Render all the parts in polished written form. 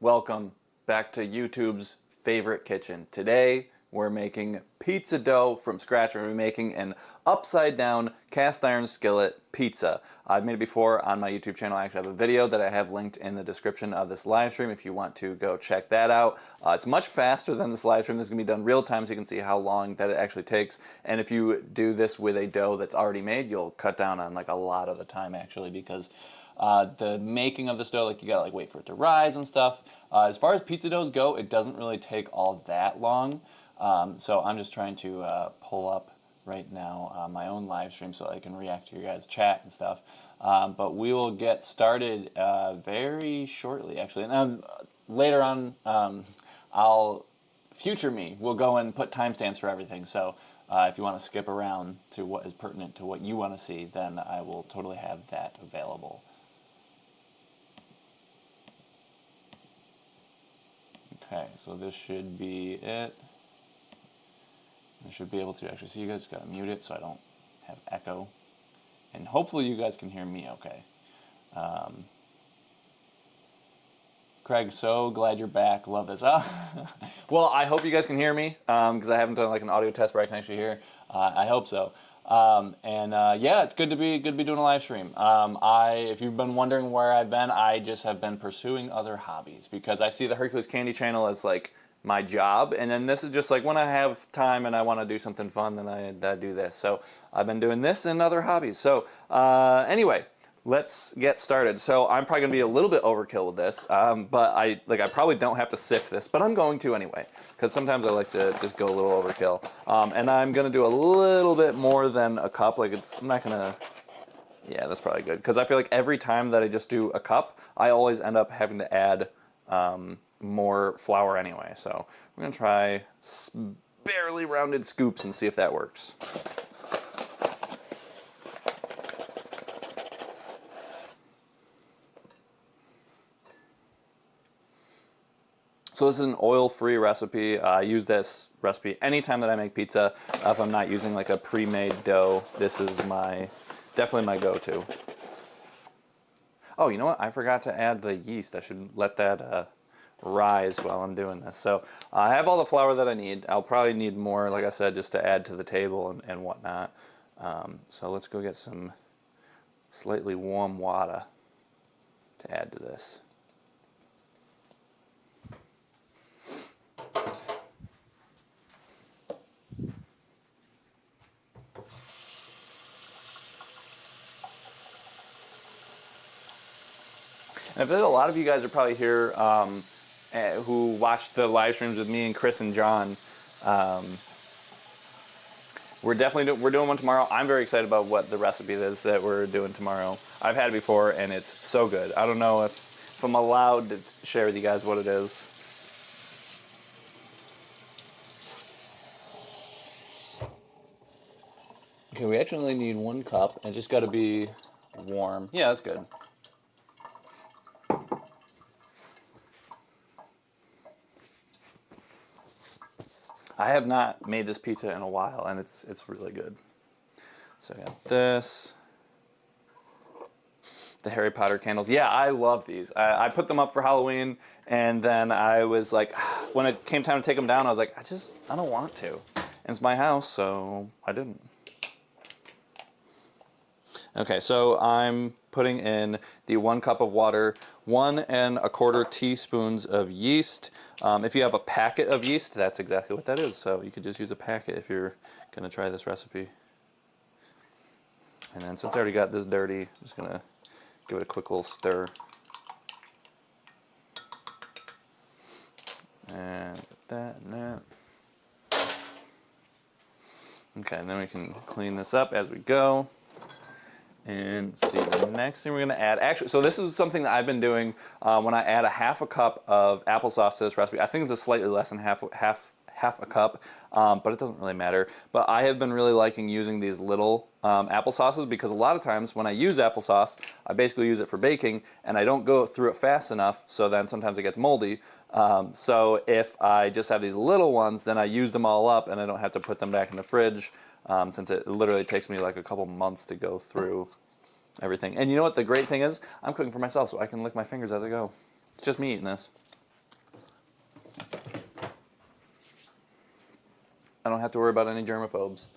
Welcome back to YouTube's favorite kitchen. Today we're making pizza dough from scratch. We're making an upside down cast iron skillet pizza. I've made it before on my YouTube channel. I actually have a video that I have linked in the description of this live stream if you want to go check that out. It's much faster than this live stream. This is going to be done real time so you can see how long that it actually takes. And if you do this with a dough that's already made, you'll cut down on like a lot of the time actually, because the making of this dough, like you gotta wait for it to rise and stuff. As far as pizza doughs go, it doesn't really take all that long. So I'm just trying to pull up right now my own live stream so I can react to your guys' chat and stuff. But we will get started very shortly, actually. And later on, future me will go and put timestamps for everything. So if you want to skip around to what is pertinent to what you want to see, then I will totally have that available. Okay, so this should be it. I should be able to actually see you guys. Just gotta mute it so I don't have echo. And hopefully you guys can hear me okay. Craig, so glad you're back. Love this. Well, I hope you guys can hear me because I haven't done like an audio test where I can actually hear. I hope so. Yeah, it's good to be doing a live stream. If you've been wondering where I've been, I just have been pursuing other hobbies because I see the Hercules Candy channel as like my job, and then this is just like when I have time and I want to do something fun, then I do this. So I've been doing this and other hobbies. So anyway, let's get started. So I'm probably gonna be a little bit overkill with this, but I probably don't have to sift this, but I'm going to anyway, because sometimes I like to just go a little overkill. And I'm gonna do a little bit more than a cup. I'm not gonna, yeah, that's probably good, because I feel like every time that I just do a cup, I always end up having to add more flour anyway. So I'm gonna try barely rounded scoops and see if that works. So this is an oil-free recipe. I use this recipe anytime that I make pizza. If I'm not using like a pre-made dough, this is definitely my go-to. Oh, you know what? I forgot to add the yeast. I should let that rise while I'm doing this. So I have all the flour that I need. I'll probably need more, like I said, just to add to the table and whatnot. So let's go get some slightly warm water to add to this. And I feel like a lot of you guys are probably here who watched the live streams with me and Chris and John. We're doing one tomorrow. I'm very excited about what the recipe is that we're doing tomorrow. I've had it before and it's so good. I don't know if I'm allowed to share with you guys what it is. Okay, we actually only need 1 cup. It's just got to be warm. Yeah, that's good. I have not made this pizza in a while, and it's really good. So I got this. The Harry Potter candles. Yeah, I love these. I put them up for Halloween, and then I was like, when it came time to take them down, I was like, I don't want to. And it's my house, so I didn't. Okay, so I'm putting in the 1 cup of water, 1 1/4 teaspoons of yeast. If you have a packet of yeast, that's exactly what that is. So you could just use a packet if you're going to try this recipe. And then since I already got this dirty, I'm just going to give it a quick little stir. And put that and that. Okay, and then we can clean this up as we go. And see, the next thing we're going to add, actually, so this is something that I've been doing when I add a 1/2 cup of applesauce to this recipe. I think it's a slightly less than half a cup, but it doesn't really matter. But I have been really liking using these little applesauces because a lot of times when I use applesauce, I basically use it for baking and I don't go through it fast enough, so then sometimes it gets moldy. So if I just have these little ones, then I use them all up and I don't have to put them back in the fridge. Since it literally takes me like a couple months to go through everything. And you know what the great thing is? I'm cooking for myself, so I can lick my fingers as I go. It's just me eating this. I don't have to worry about any germaphobes.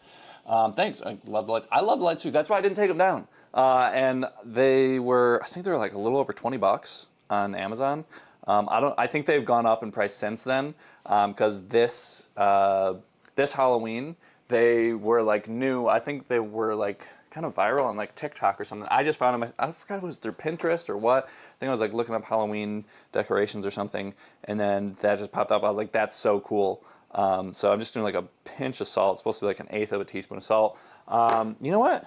Thanks. I love the lights. I love the lights too. That's why I didn't take them down. And they were, I think they were like a little over 20 bucks on Amazon. I think they've gone up in price since then. Because this Halloween, they were like new. I think they were like kind of viral on like TikTok or something. I just found them. I forgot if it was through Pinterest or what. I think I was like looking up Halloween decorations or something, and then that just popped up. I was like, that's so cool. So I'm just doing like a pinch of salt. It's supposed to be like an eighth of a teaspoon of salt. You know what?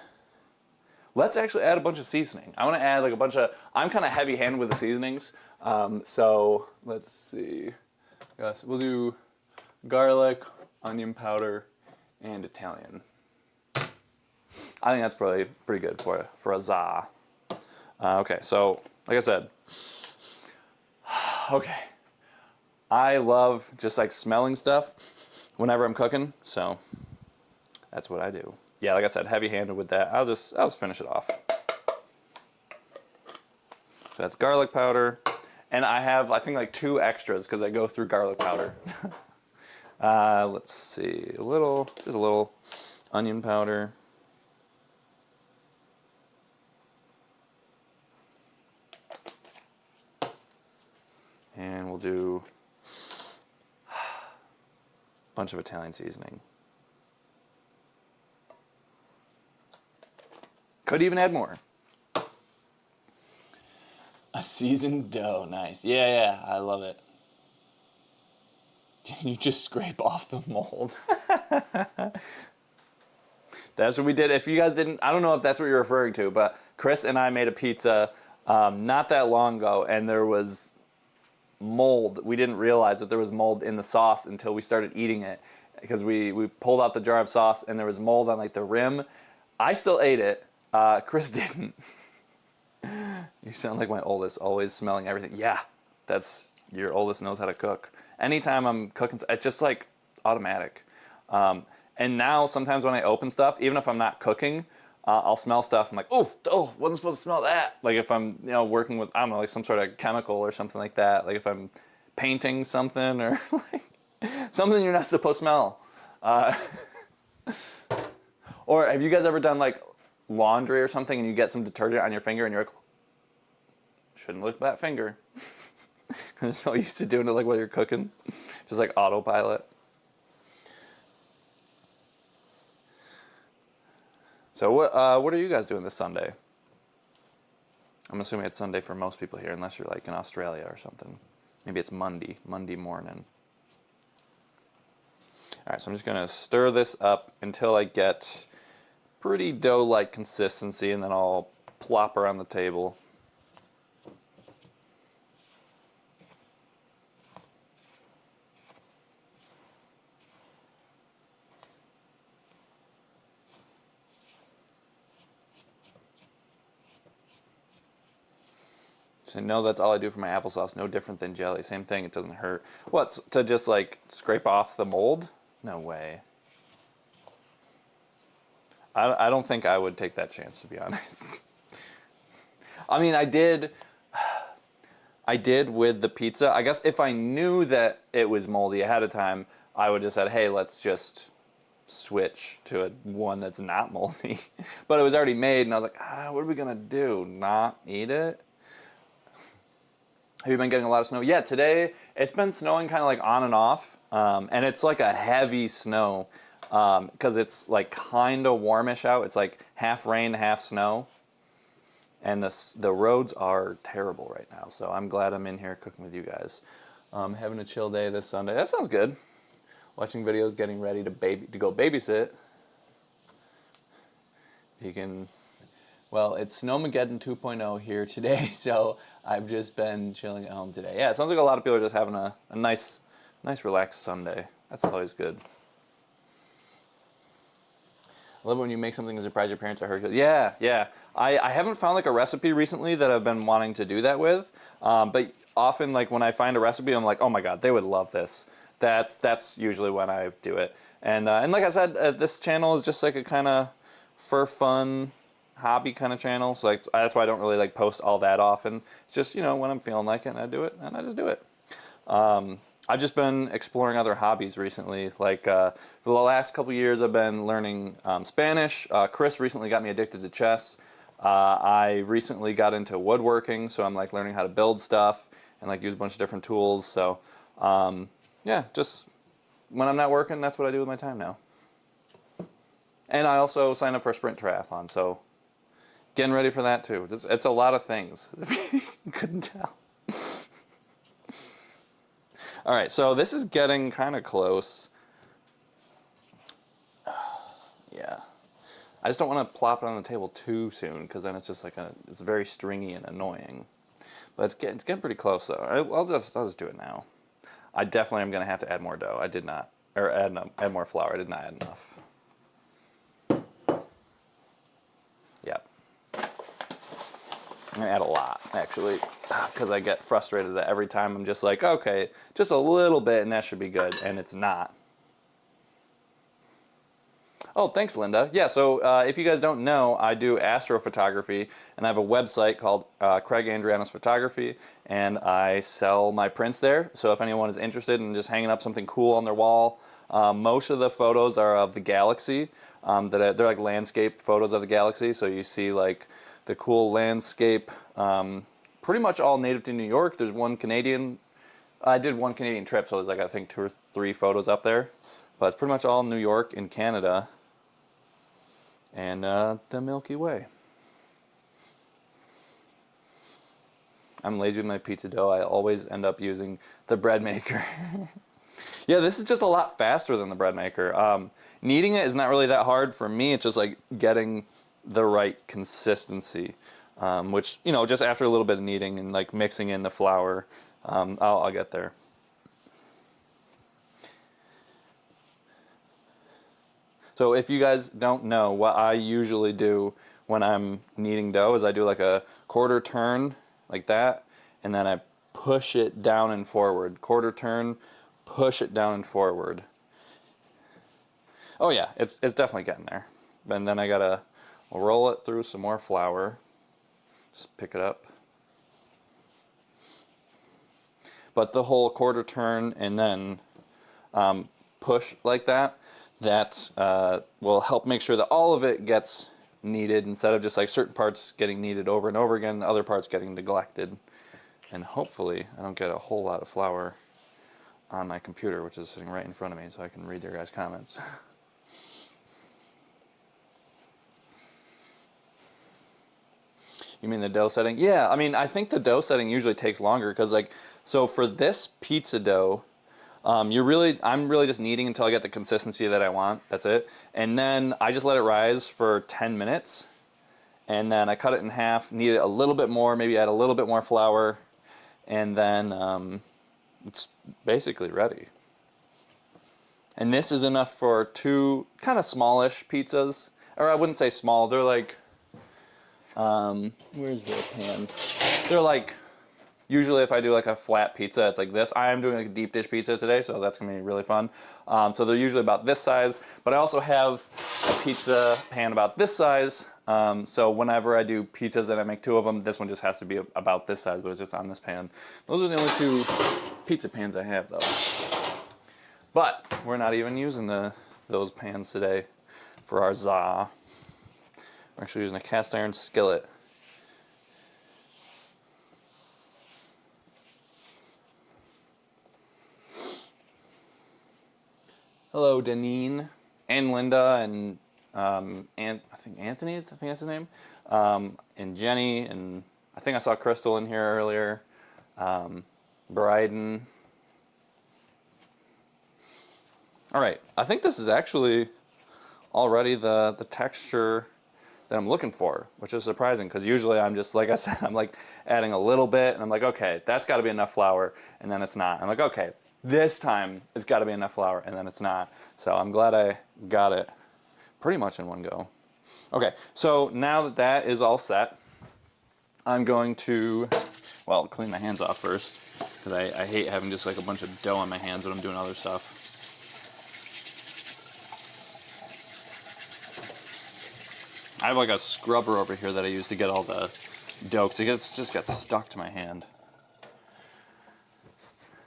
Let's actually add a bunch of seasoning. I want to add like a bunch of. I'm kind of heavy-handed with the seasonings. So let's see. Yes, we'll do garlic, onion powder, and Italian. I think that's probably pretty good for a za. Okay, so like I said, okay. I love just like smelling stuff whenever I'm cooking, so that's what I do. Yeah, like I said, heavy-handed with that. I'll just finish it off. So that's garlic powder, and I think like 2 extras because I go through garlic powder. Let's see, just a little onion powder. And we'll do a bunch of Italian seasoning. Could even add more. A seasoned dough, nice. Yeah, I love it. You just scrape off the mold. That's what we did. If you guys didn't, I don't know if that's what you're referring to, but Chris and I made a pizza not that long ago, and there was mold. We didn't realize that there was mold in the sauce until we started eating it, because we pulled out the jar of sauce and there was mold on like the rim. I still ate it. Chris didn't. You sound like my oldest, always smelling everything. Yeah, that's your oldest knows how to cook. Anytime I'm cooking, it's just like automatic. And now sometimes when I open stuff, even if I'm not cooking, I'll smell stuff. I'm like, oh, wasn't supposed to smell that. Like if I'm, working with, I don't know, like some sort of chemical or something like that. Like if I'm painting something or like something you're not supposed to smell. Or have you guys ever done like laundry or something and you get some detergent on your finger and you're like, shouldn't lick that finger. I'm so used to doing it like while you're cooking. Just like autopilot. So what are you guys doing this Sunday? I'm assuming it's Sunday for most people here, unless you're like in Australia or something. Maybe it's Monday morning. All right, so I'm just gonna stir this up until I get pretty dough-like consistency, and then I'll plop her on the table. So no, that's all I do for my applesauce. No different than jelly. Same thing. It doesn't hurt. What, to just like scrape off the mold? No way. I don't think I would take that chance, to be honest. I mean, I did with the pizza. I guess if I knew that it was moldy ahead of time, I would just said, hey, let's just switch to one that's not moldy. But it was already made, and I was like, what are we gonna do? Not eat it? Have you been getting a lot of snow? Yeah, today it's been snowing kind of like on and off, and it's like a heavy snow because it's like kind of warmish out. It's like half rain, half snow, and the roads are terrible right now. So I'm glad I'm in here cooking with you guys. Having a chill day this Sunday. That sounds good. Watching videos, getting ready to go babysit. You can. Well, it's Snowmageddon 2.0 here today, so I've just been chilling at home today. Yeah, it sounds like a lot of people are just having a nice relaxed Sunday. That's always good. I love when you make something to surprise your parents or her. Yeah. I haven't found like a recipe recently that I've been wanting to do that with, but often like when I find a recipe, I'm like, oh my god, they would love this. That's usually when I do it. And like I said, this channel is just like a kind of for fun hobby kind of channel, so like that's why I don't really like post all that often. It's just when I'm feeling like it and I do it, and I just do it. I've just been exploring other hobbies recently. Like for the last couple years, I've been learning Spanish. Chris recently got me addicted to chess. I recently got into woodworking, so I'm like learning how to build stuff and like use a bunch of different tools. So yeah, just when I'm not working, that's what I do with my time now. And I also signed up for a sprint triathlon, so getting ready for that too. It's a lot of things, if you couldn't tell. All right, so this is getting kind of close. Yeah. I just don't want to plop it on the table too soon, because then it's just like it's very stringy and annoying. But it's getting pretty close though. I'll just do it now. I definitely am going to have to add more dough. I did not, or add more flour. I did not add enough. Yep. I'm going to add a lot, actually, because I get frustrated that every time I'm just like, okay, just a little bit and that should be good, and it's not. Oh, thanks, Linda. Yeah, so if you guys don't know, I do astrophotography, and I have a website called Craig Andrianos Photography, and I sell my prints there. So if anyone is interested in just hanging up something cool on their wall, most of the photos are of the galaxy. They're like landscape photos of the galaxy, so you see like the cool landscape, pretty much all native to New York. There's one Canadian. I did one Canadian trip, so there's like I think 2 or 3 photos up there, but it's pretty much all New York and Canada. And the Milky Way. I'm lazy with my pizza dough. I always end up using the bread maker. Yeah, this is just a lot faster than the bread maker. Kneading it is not really that hard for me. It's just like getting the right consistency, which, you know, just after a little bit of kneading and like mixing in the flour, I'll get there. So if you guys don't know, what I usually do when I'm kneading dough is I do like a quarter turn like that, and then I push it down and forward. Quarter turn, push it down and forward. Oh yeah, it's definitely getting there. And then I gotta roll it through some more flour. Just pick it up. But the whole quarter turn and then push like that, will help make sure that all of it gets kneaded instead of just like certain parts getting kneaded over and over again, the other parts getting neglected. And hopefully I don't get a whole lot of flour on my computer, which is sitting right in front of me, so I can read your guys' comments. You mean the dough setting? Yeah, I mean, I think the dough setting usually takes longer because, like, so for this pizza dough, I'm really just kneading until I get the consistency that I want. That's it. And then I just let it rise for 10 minutes. And then I cut it in half, knead it a little bit more, maybe add a little bit more flour. And then it's basically ready. And this is enough for 2 kind of smallish pizzas. Or I wouldn't say small. They're like, where's the pan? They're like, usually if I do like a flat pizza, it's like this. I am doing like a deep dish pizza today, so that's going to be really fun. So they're usually about this size, but I also have a pizza pan about this size. So whenever I do pizzas and I make 2 of them, this one just has to be about this size, but it's just on this pan. Those are the only 2 pizza pans I have though. But we're not even using those pans today for our za. We're actually using a cast iron skillet. Hello, Deneen, and Linda, and I think Anthony, I think that's his name, and Jenny, and I think I saw Crystal in here earlier, Bryden. All right, I think this is actually already the texture that I'm looking for, which is surprising because usually I'm just, like I said, I'm like adding a little bit, and I'm like, okay, that's got to be enough flour, and then it's not. I'm like, okay, this time it's got to be enough flour, and then it's not. So I'm glad I got it pretty much in one go. Okay, so now that that is all set, I'm going to, well, clean my hands off first, because I hate having just like a bunch of dough on my hands when I'm doing other stuff. I have like a scrubber over here that I use to get all the dough, because it just gets stuck to my hand.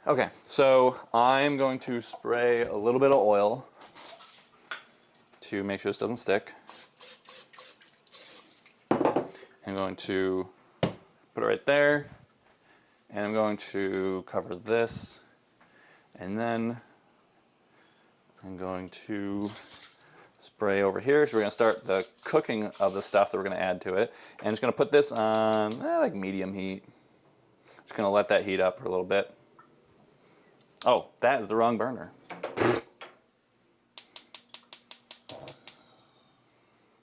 Okay, so I'm going to spray a little bit of oil to make sure this doesn't stick. I'm going to put it right there, and I'm going to cover this, and then I'm going to spray over here. So we're going to start the cooking of the stuff that we're going to add to it. And I'm just going to put this on like medium heat. Just going to let that heat up for a little bit. Oh, that is the wrong burner.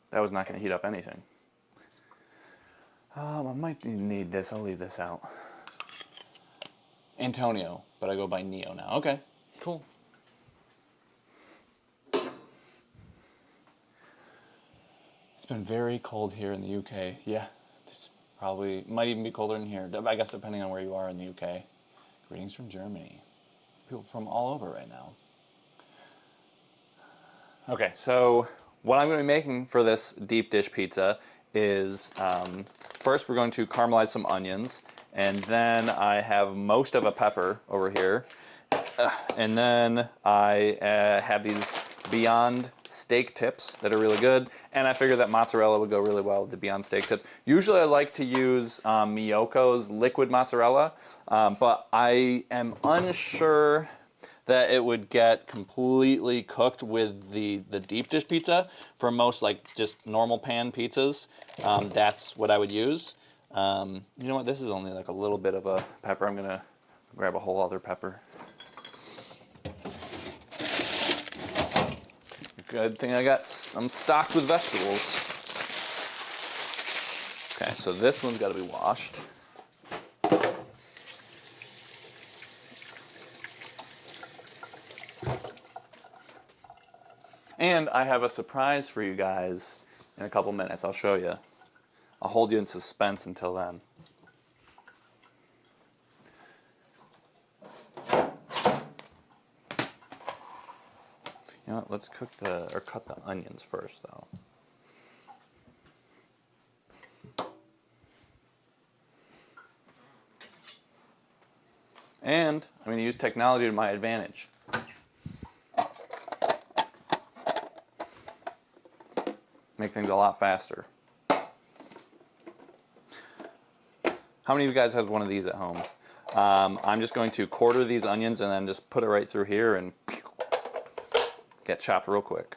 That was not going to heat up anything. I might need this. I'll leave this out. Antonio, but I go by Neo now. Okay, cool. It's been very cold here in the UK. Yeah, it's probably might even be colder in here. I guess depending on where you are in the UK. Greetings from Germany. People from all over right now. Okay, so what I'm going to be making for this deep dish pizza is first we're going to caramelize some onions, and then I have most of a pepper over here, and then I have these Beyond steak tips that are really good, and I figured that mozzarella would go really well with the Beyond steak tips. Usually I like to use Miyoko's liquid mozzarella, but I am unsure that it would get completely cooked with the deep dish pizza. For most like just normal pan pizzas, that's what I would use. You know what, this is only like a little bit of a pepper. I'm gonna grab a whole other pepper. Good thing I'm stocked with vegetables. Okay, so this one's got to be washed. And I have a surprise for you guys in a couple minutes. I'll show you. I'll hold you in suspense until then. You know what, let's cut the onions first though. And I'm going to use technology to my advantage. Make things a lot faster. How many of you guys have one of these at home? I'm just going to quarter these onions and then just put it right through here and get chopped real quick.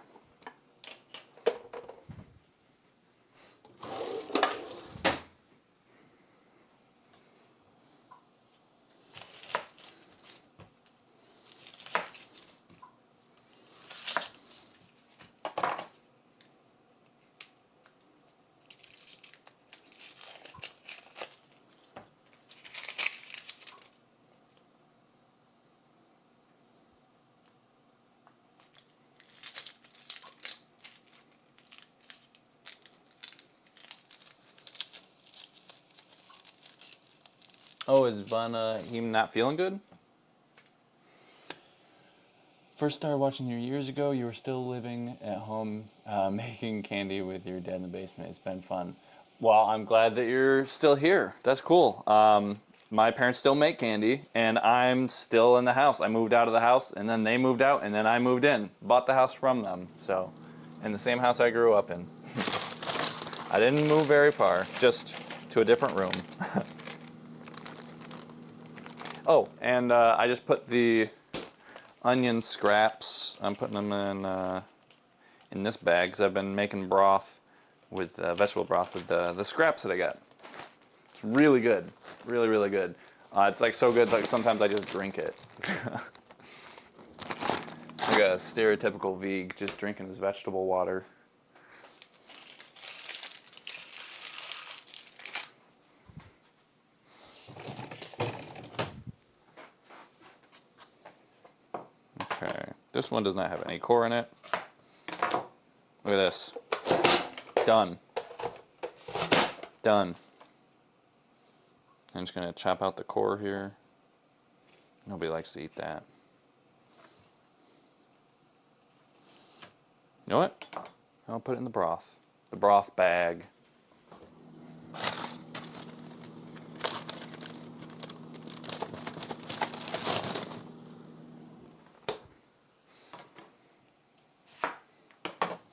Oh, is Vanna him not feeling good? First started watching you years ago. You were still living at home, making candy with your dad in the basement. It's been fun. Well, I'm glad that you're still here. That's cool. My parents still make candy, and I'm still in the house. I moved out of the house, and then they moved out, and then I moved in. Bought the house from them, so in the same house I grew up in. I didn't move very far, just to a different room. Oh, and I just put the onion scraps. I'm putting them in this bag because I've been making broth with vegetable broth with the scraps that I got. It's really good, really, really good. It's like so good, like sometimes I just drink it. Like a stereotypical veg, just drinking his vegetable water. Okay, this one does not have any core in it. Look at this. Done. Done. I'm just going to chop out the core here. Nobody likes to eat that. You know what? I'll put it in the broth. The broth bag.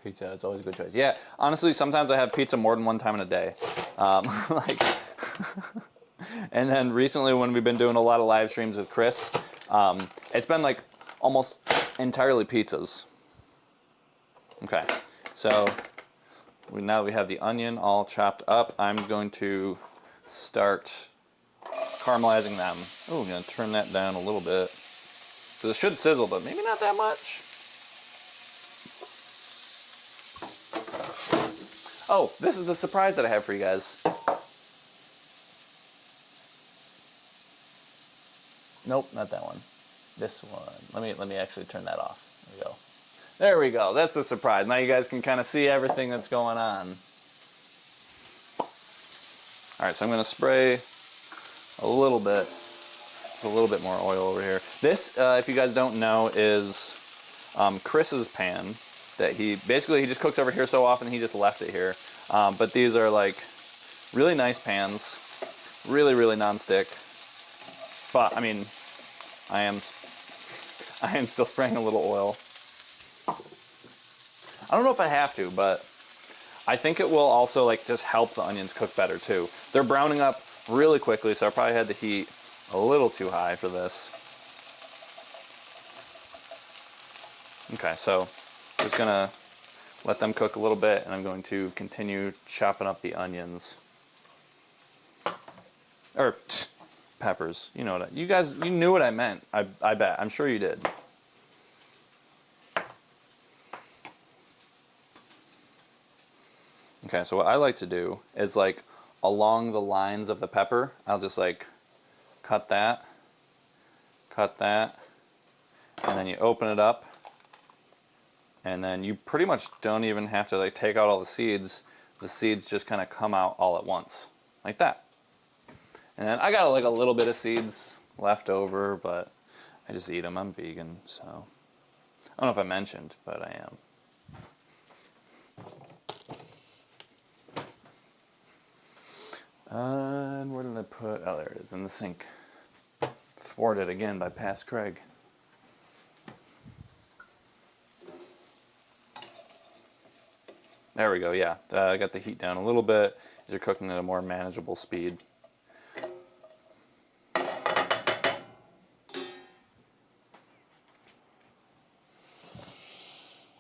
Pizza, it's always a good choice. Yeah, honestly, sometimes I have pizza more than one time in a day. Like, and then recently when we've been doing a lot of live streams with Chris, it's been like almost entirely pizzas. Okay, so now we have the onion all chopped up. I'm going to start caramelizing them. Oh, I'm going to turn that down a little bit. So it should sizzle, but maybe not that much. Oh, this is the surprise that I have for you guys. Nope, not that one. This one. Let me actually turn that off. There we go. There we go. That's the surprise. Now you guys can kind of see everything that's going on. All right, so I'm going to spray a little bit more oil over here. This, if you guys don't know, is Chris's pan that he just cooks over here so often he just left it here. But these are like really nice pans, really non-stick. But I mean, I am still spraying a little oil. I don't know if I have to, but I think it will also like just help the onions cook better too. They're browning up really quickly, so I probably had the heat a little too high for this. Okay, so just gonna let them cook a little bit, and I'm going to continue chopping up the onions. Or peppers. You know what you knew what I meant. I bet. I'm sure you did. Okay, so what I like to do is like along the lines of the pepper, I'll just like cut that, and then you open it up, and then you pretty much don't even have to like take out all the seeds. The seeds just kind of come out all at once, like that. And then I got like a little bit of seeds left over, but I just eat them. I'm vegan, so I don't know if I mentioned, but I am. And where did I put? Oh, there it is, in the sink. Thwarted again by past Craig. There we go, yeah. I got the heat down a little bit. These are cooking at a more manageable speed.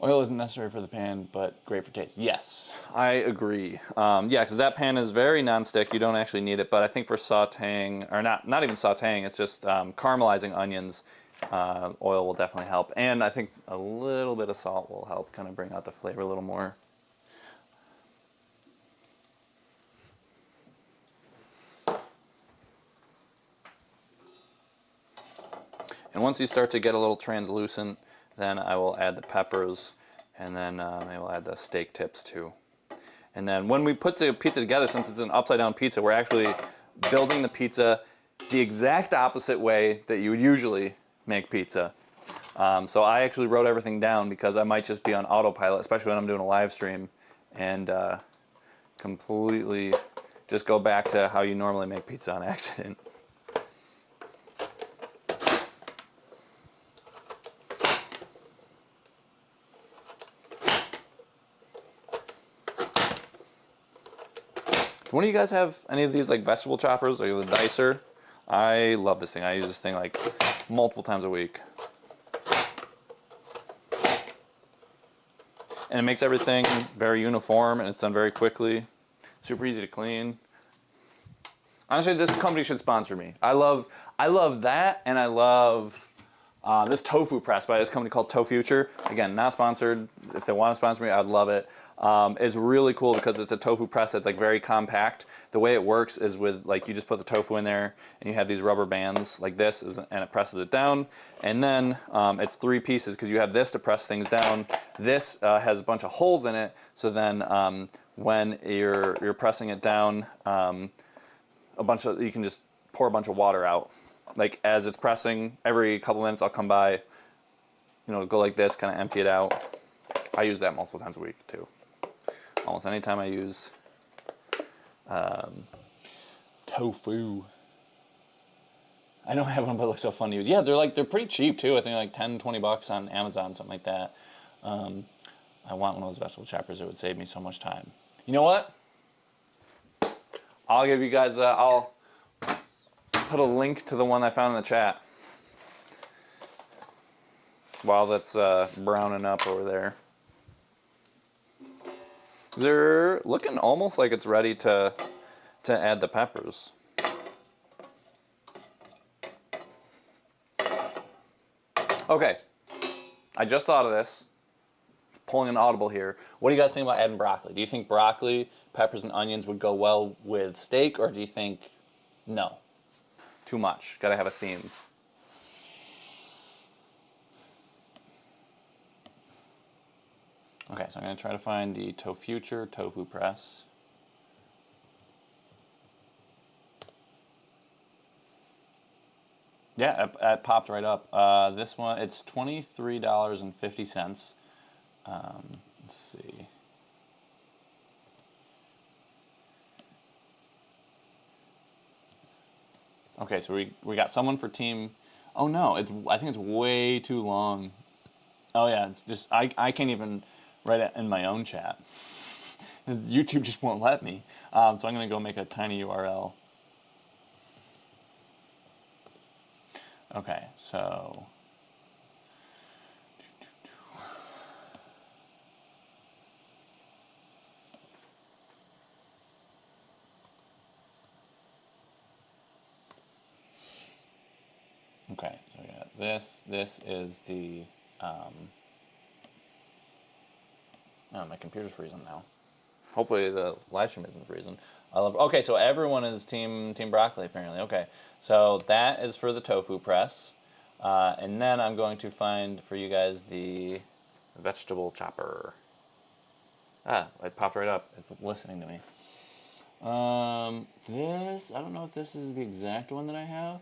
Oil isn't necessary for the pan, but great for taste. Yes, I agree. Yeah, because that pan is very non-stick. You don't actually need it, but I think for sauteing, or not even sauteing, it's just caramelizing onions, oil will definitely help. And I think a little bit of salt will help kind of bring out the flavor a little more. And once you start to get a little translucent, then I will add the peppers, and then I will add the steak tips too. And then when we put the pizza together, since it's an upside down pizza, we're actually building the pizza the exact opposite way that you would usually make pizza. So I actually wrote everything down because I might just be on autopilot, especially when I'm doing a live stream, and completely just go back to how you normally make pizza on accident. One of you guys have any of these like vegetable choppers or the dicer? I love this thing. I use this thing like multiple times a week. And it makes everything very uniform, and it's done very quickly. Super easy to clean. Honestly, this company should sponsor me. I love that, and I love this tofu press by this company called ToFuture. Again, not sponsored. If they want to sponsor me, I'd love it. It's really cool because it's a tofu press that's like very compact. The way it works is with like you just put the tofu in there and you have these rubber bands like this, and it presses it down. And then it's 3 pieces because you have this to press things down. This has a bunch of holes in it, so then when you're pressing it down, you can just pour a bunch of water out. Like as it's pressing, every couple minutes I'll come by, go like this, kind of empty it out. I use that multiple times a week too. Almost any time I use tofu. I don't have one, but it looks so fun to use. Yeah, they're pretty cheap too. I think like 10, 20 bucks on Amazon, something like that. I want one of those vegetable choppers. It would save me so much time. You know what? I'll give you guys, I'll put a link to the one I found in the chat while that's browning up over there. They're looking almost like it's ready to add the peppers. Okay, I just thought of this. Pulling an audible here. What do you guys think about adding broccoli? Do you think broccoli, peppers, and onions would go well with steak, or do you think no? Too much. Gotta have a theme. Okay, so I'm gonna try to find the Future tofu press. Yeah, it popped right up. This one, it's $23.50. Let's see. Okay, so we got someone for team. Oh no, I think it's way too long. Oh yeah, it's just I can't even write it in my own chat. YouTube just won't let me. So I'm gonna go make a tiny URL. Okay, so. Okay, so we got this. This is the. Oh, my computer's freezing now. Hopefully the live stream isn't freezing. Okay, so everyone is team broccoli apparently. Okay, so that is for the tofu press, and then I'm going to find for you guys the vegetable chopper. Ah, it popped right up. It's listening to me. This I don't know if this is the exact one that I have.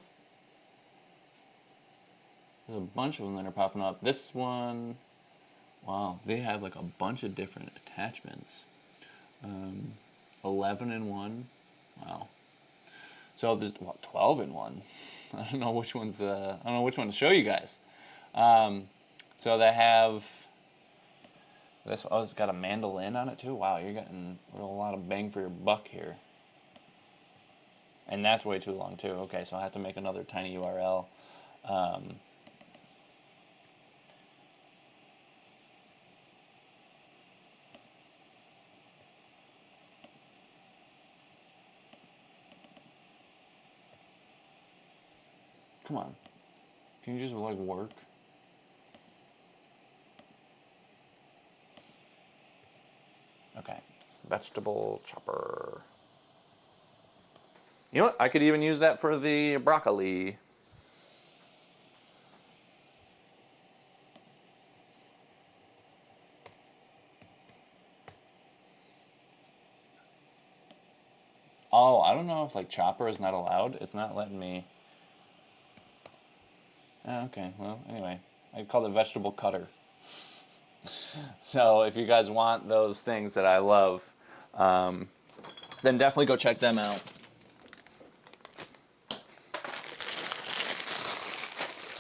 There's a bunch of them that are popping up. This one, wow, they have like a bunch of different attachments. 11 in one, wow. So there's 12 in one. I don't know which one's I don't know which one to show you guys. So they have this. Oh, it's got a mandolin on it too. Wow, you're getting a lot of bang for your buck here. And that's way too long too. Okay, so I have to make another tiny URL. Come on. Can you just like work? Okay. Vegetable chopper. You know what? I could even use that for the broccoli. Oh, I don't know if like chopper is not allowed. It's not letting me. Oh, okay, well, anyway, I call it vegetable cutter. So if you guys want those things that I love, then definitely go check them out.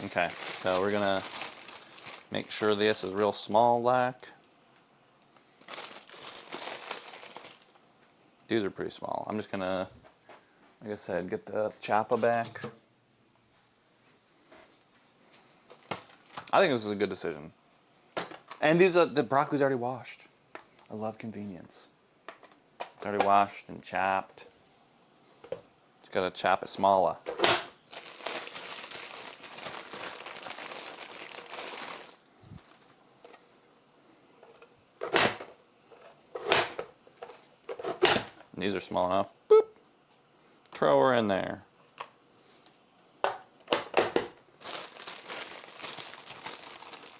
Okay, so we're gonna make sure this is real small like. These are pretty small. I'm just gonna, like I said, get the choppa back. I think this is a good decision. And these are, the broccoli's already washed. I love convenience. It's already washed and chopped. Just gotta chop it smaller. And these are small enough. Boop. Throw her in there.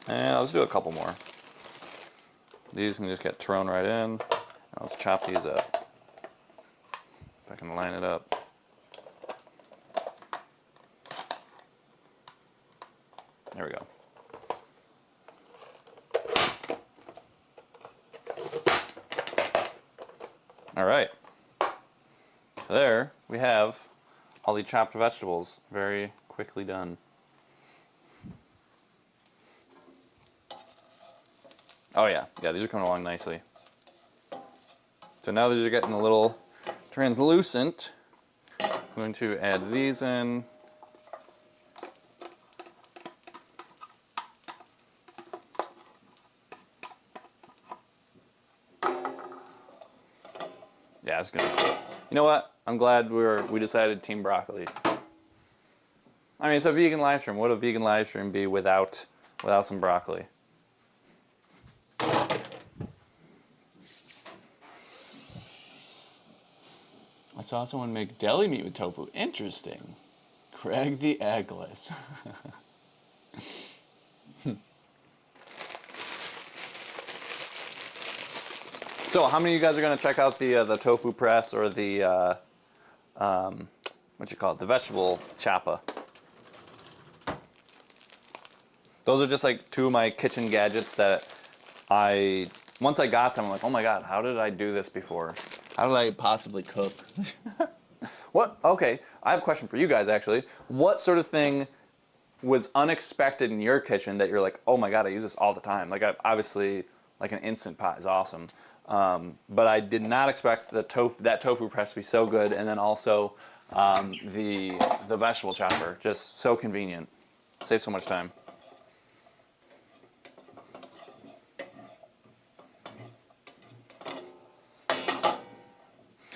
And let's do a couple more. These can just get thrown right in. Let's chop these up. If I can line it up. There we go. All right. So there we have all the chopped vegetables. Very quickly done. Oh yeah, yeah, these are coming along nicely. So now these are getting a little translucent. I'm going to add these in. Yeah, it's good. You know what? I'm glad we decided team broccoli. I mean, it's a vegan live stream. What would a vegan live stream be without some broccoli? I saw someone make deli meat with tofu. Interesting. Craig the Eggless. So, how many of you guys are going to check out the tofu press or the what you call it, the vegetable chopper? Those are just like two of my kitchen gadgets that once I got them, I'm like, oh my god, how did I do this before? How did I possibly cook? What? Okay, I have a question for you guys actually. What sort of thing was unexpected in your kitchen that you're like, oh my god, I use this all the time? Like, obviously, like an Instant Pot is awesome. But I did not expect that tofu press to be so good, and then also the vegetable chopper, just so convenient, saves so much time.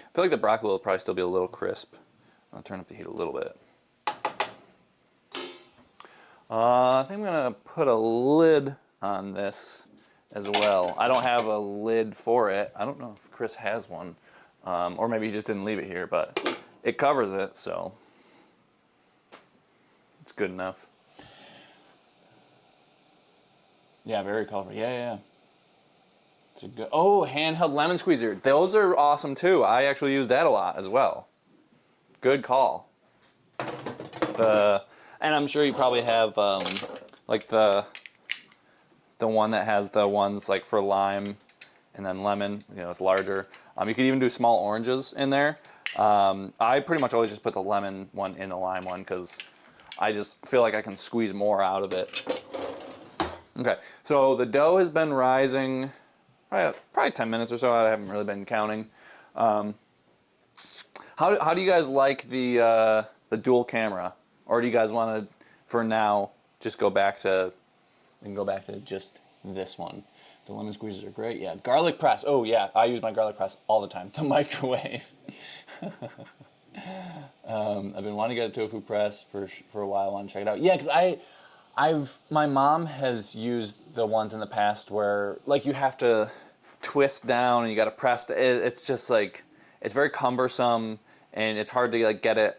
I feel like the broccoli will probably still be a little crisp. I'll turn up the heat a little bit. I think I'm gonna put a lid on this as well. I don't have a lid for it. I don't know if Chris has one, or maybe he just didn't leave it here, but it covers it, so it's good enough. Yeah, very colorful. Yeah. It's a good. Oh, handheld lemon squeezer. Those are awesome too. I actually use that a lot as well. Good call. And I'm sure you probably have like the one that has the ones like for lime and then lemon, you know, it's larger. You could even do small oranges in there. I pretty much always just put the lemon one in the lime one because I just feel like I can squeeze more out of it. Okay, so the dough has been rising probably 10 minutes or so. I haven't really been counting. How do you guys like the dual camera? Or do you guys want to, for now, just go back to just this one? The lemon squeezes are great. Yeah, garlic press. Oh yeah, I use my garlic press all the time. The microwave. I've been wanting to get a tofu press for a while. I want to check it out. Yeah, because my mom has used the ones in the past where like you have to twist down and you got to press. It's just like it's very cumbersome and it's hard to like get it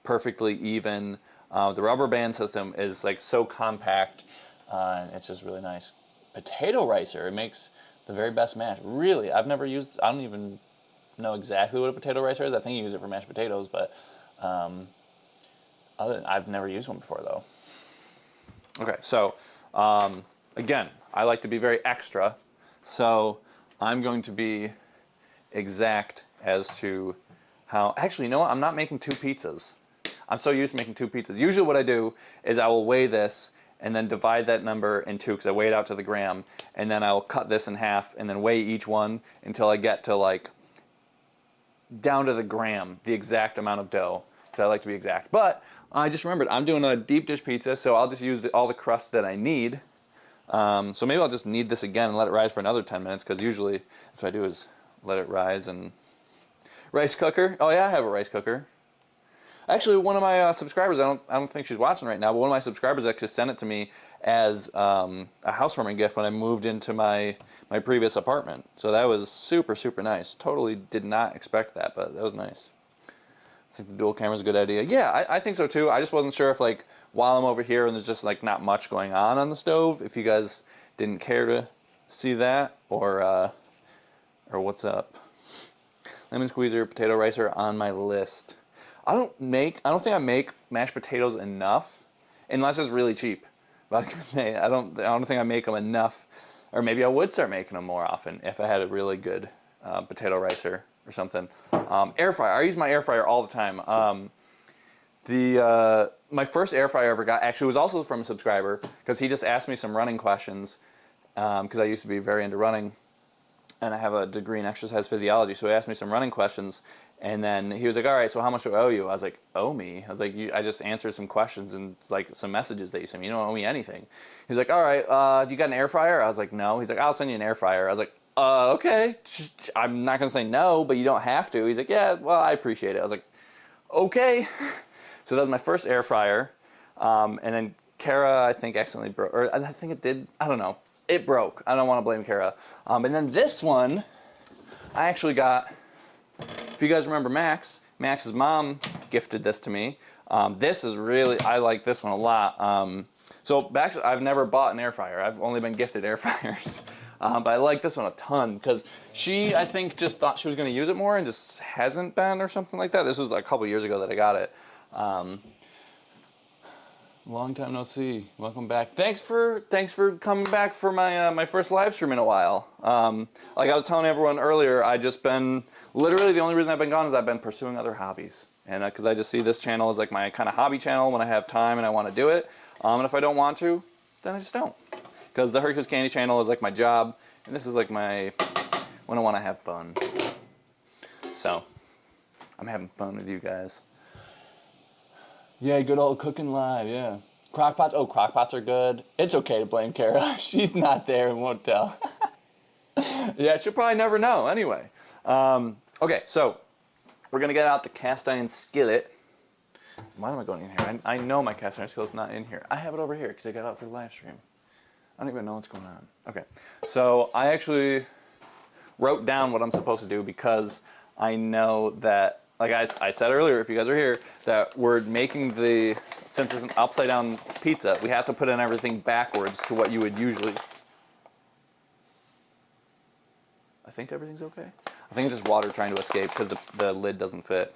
perfectly even. The rubber band system is like so compact. And it's just really nice. Potato ricer. It makes the very best mash. Really, I've never used. I don't even know exactly what a potato ricer is. I think you use it for mashed potatoes, but I've never used one before though. Okay, so again, I like to be very extra, so I'm going to be exact as to how. Actually, you know what? I'm not making two pizzas. I'm so used to making two pizzas. Usually, what I do is I will weigh this and then divide that number in two because I weigh it out to the gram, and then I will cut this in half and then weigh each one until I get to like down to the gram, the exact amount of dough. So I like to be exact. But I just remembered I'm doing a deep dish pizza, so I'll just use all the crust that I need. So maybe I'll just knead this again and let it rise for another 10 minutes because usually that's what I do is let it rise. And rice cooker. Oh yeah, I have a rice cooker. Actually, one of my subscribers, I don't think she's watching right now, but one of my subscribers actually sent it to me as a housewarming gift when I moved into my previous apartment. So that was super, super nice. Totally did not expect that, but that was nice. I think the dual camera is a good idea. Yeah, I think so too. I just wasn't sure if like while I'm over here and there's just like not much going on the stove, if you guys didn't care to see that or what's up. Lemon squeezer, potato ricer on my list. I don't think I make mashed potatoes enough, unless it's really cheap. But I was gonna say I don't think I make them enough, or maybe I would start making them more often if I had a really good potato ricer or something. Air fryer. I use my air fryer all the time. My first air fryer I ever got actually was also from a subscriber because he just asked me some running questions, because I used to be very into running, and I have a degree in exercise physiology. So he asked me some running questions, and then he was like, "All right, so how much do I owe you?" I was like, "Owe me?" I was like, I just answered some questions and like some messages that you sent me. You don't owe me anything." He's like, "All right, do you got an air fryer?" I was like, "No." He's like, "I'll send you an air fryer." I was like, "Okay, I'm not gonna say no, but you don't have to." He's like, "Yeah, well, I appreciate it." I was like, "Okay." So that was my first air fryer, and then Kara, I think, accidentally broke, or I think it did, I don't know. It broke. I don't want to blame Kara. And then this one, I actually got, if you guys remember Max's mom gifted this to me. This is really, I like this one a lot. So I've never bought an air fryer. I've only been gifted air fryers. But I like this one a ton because she, I think, just thought she was going to use it more and just hasn't been or something like that. This was like a couple years ago that I got it. Long time no see. Welcome back. Thanks for coming back for my my first live stream in a while. Like I was telling everyone earlier, I just been literally the only reason I've been gone is I've been pursuing other hobbies, and because I just see this channel as like my kind of hobby channel when I have time and I want to do it. And if I don't want to, then I just don't. Because the Hercules Candy channel is like my job, and this is like my when I want to have fun. So I'm having fun with you guys. Yeah, good old cooking live, yeah. Crock pots, oh, crock pots are good. It's okay to blame Kara. She's not there and won't tell. Yeah, she'll probably never know anyway. Okay, so we're gonna get out the cast iron skillet. Why am I going in here? I know my cast iron skillet's not in here. I have it over here because I got it out for the live stream. I don't even know what's going on. Okay, so I actually wrote down what I'm supposed to do because I know that, like I said earlier, if you guys are here, that we're making since it's an upside down pizza, we have to put in everything backwards to what you would usually. I think everything's okay. I think it's just water trying to escape because the lid doesn't fit.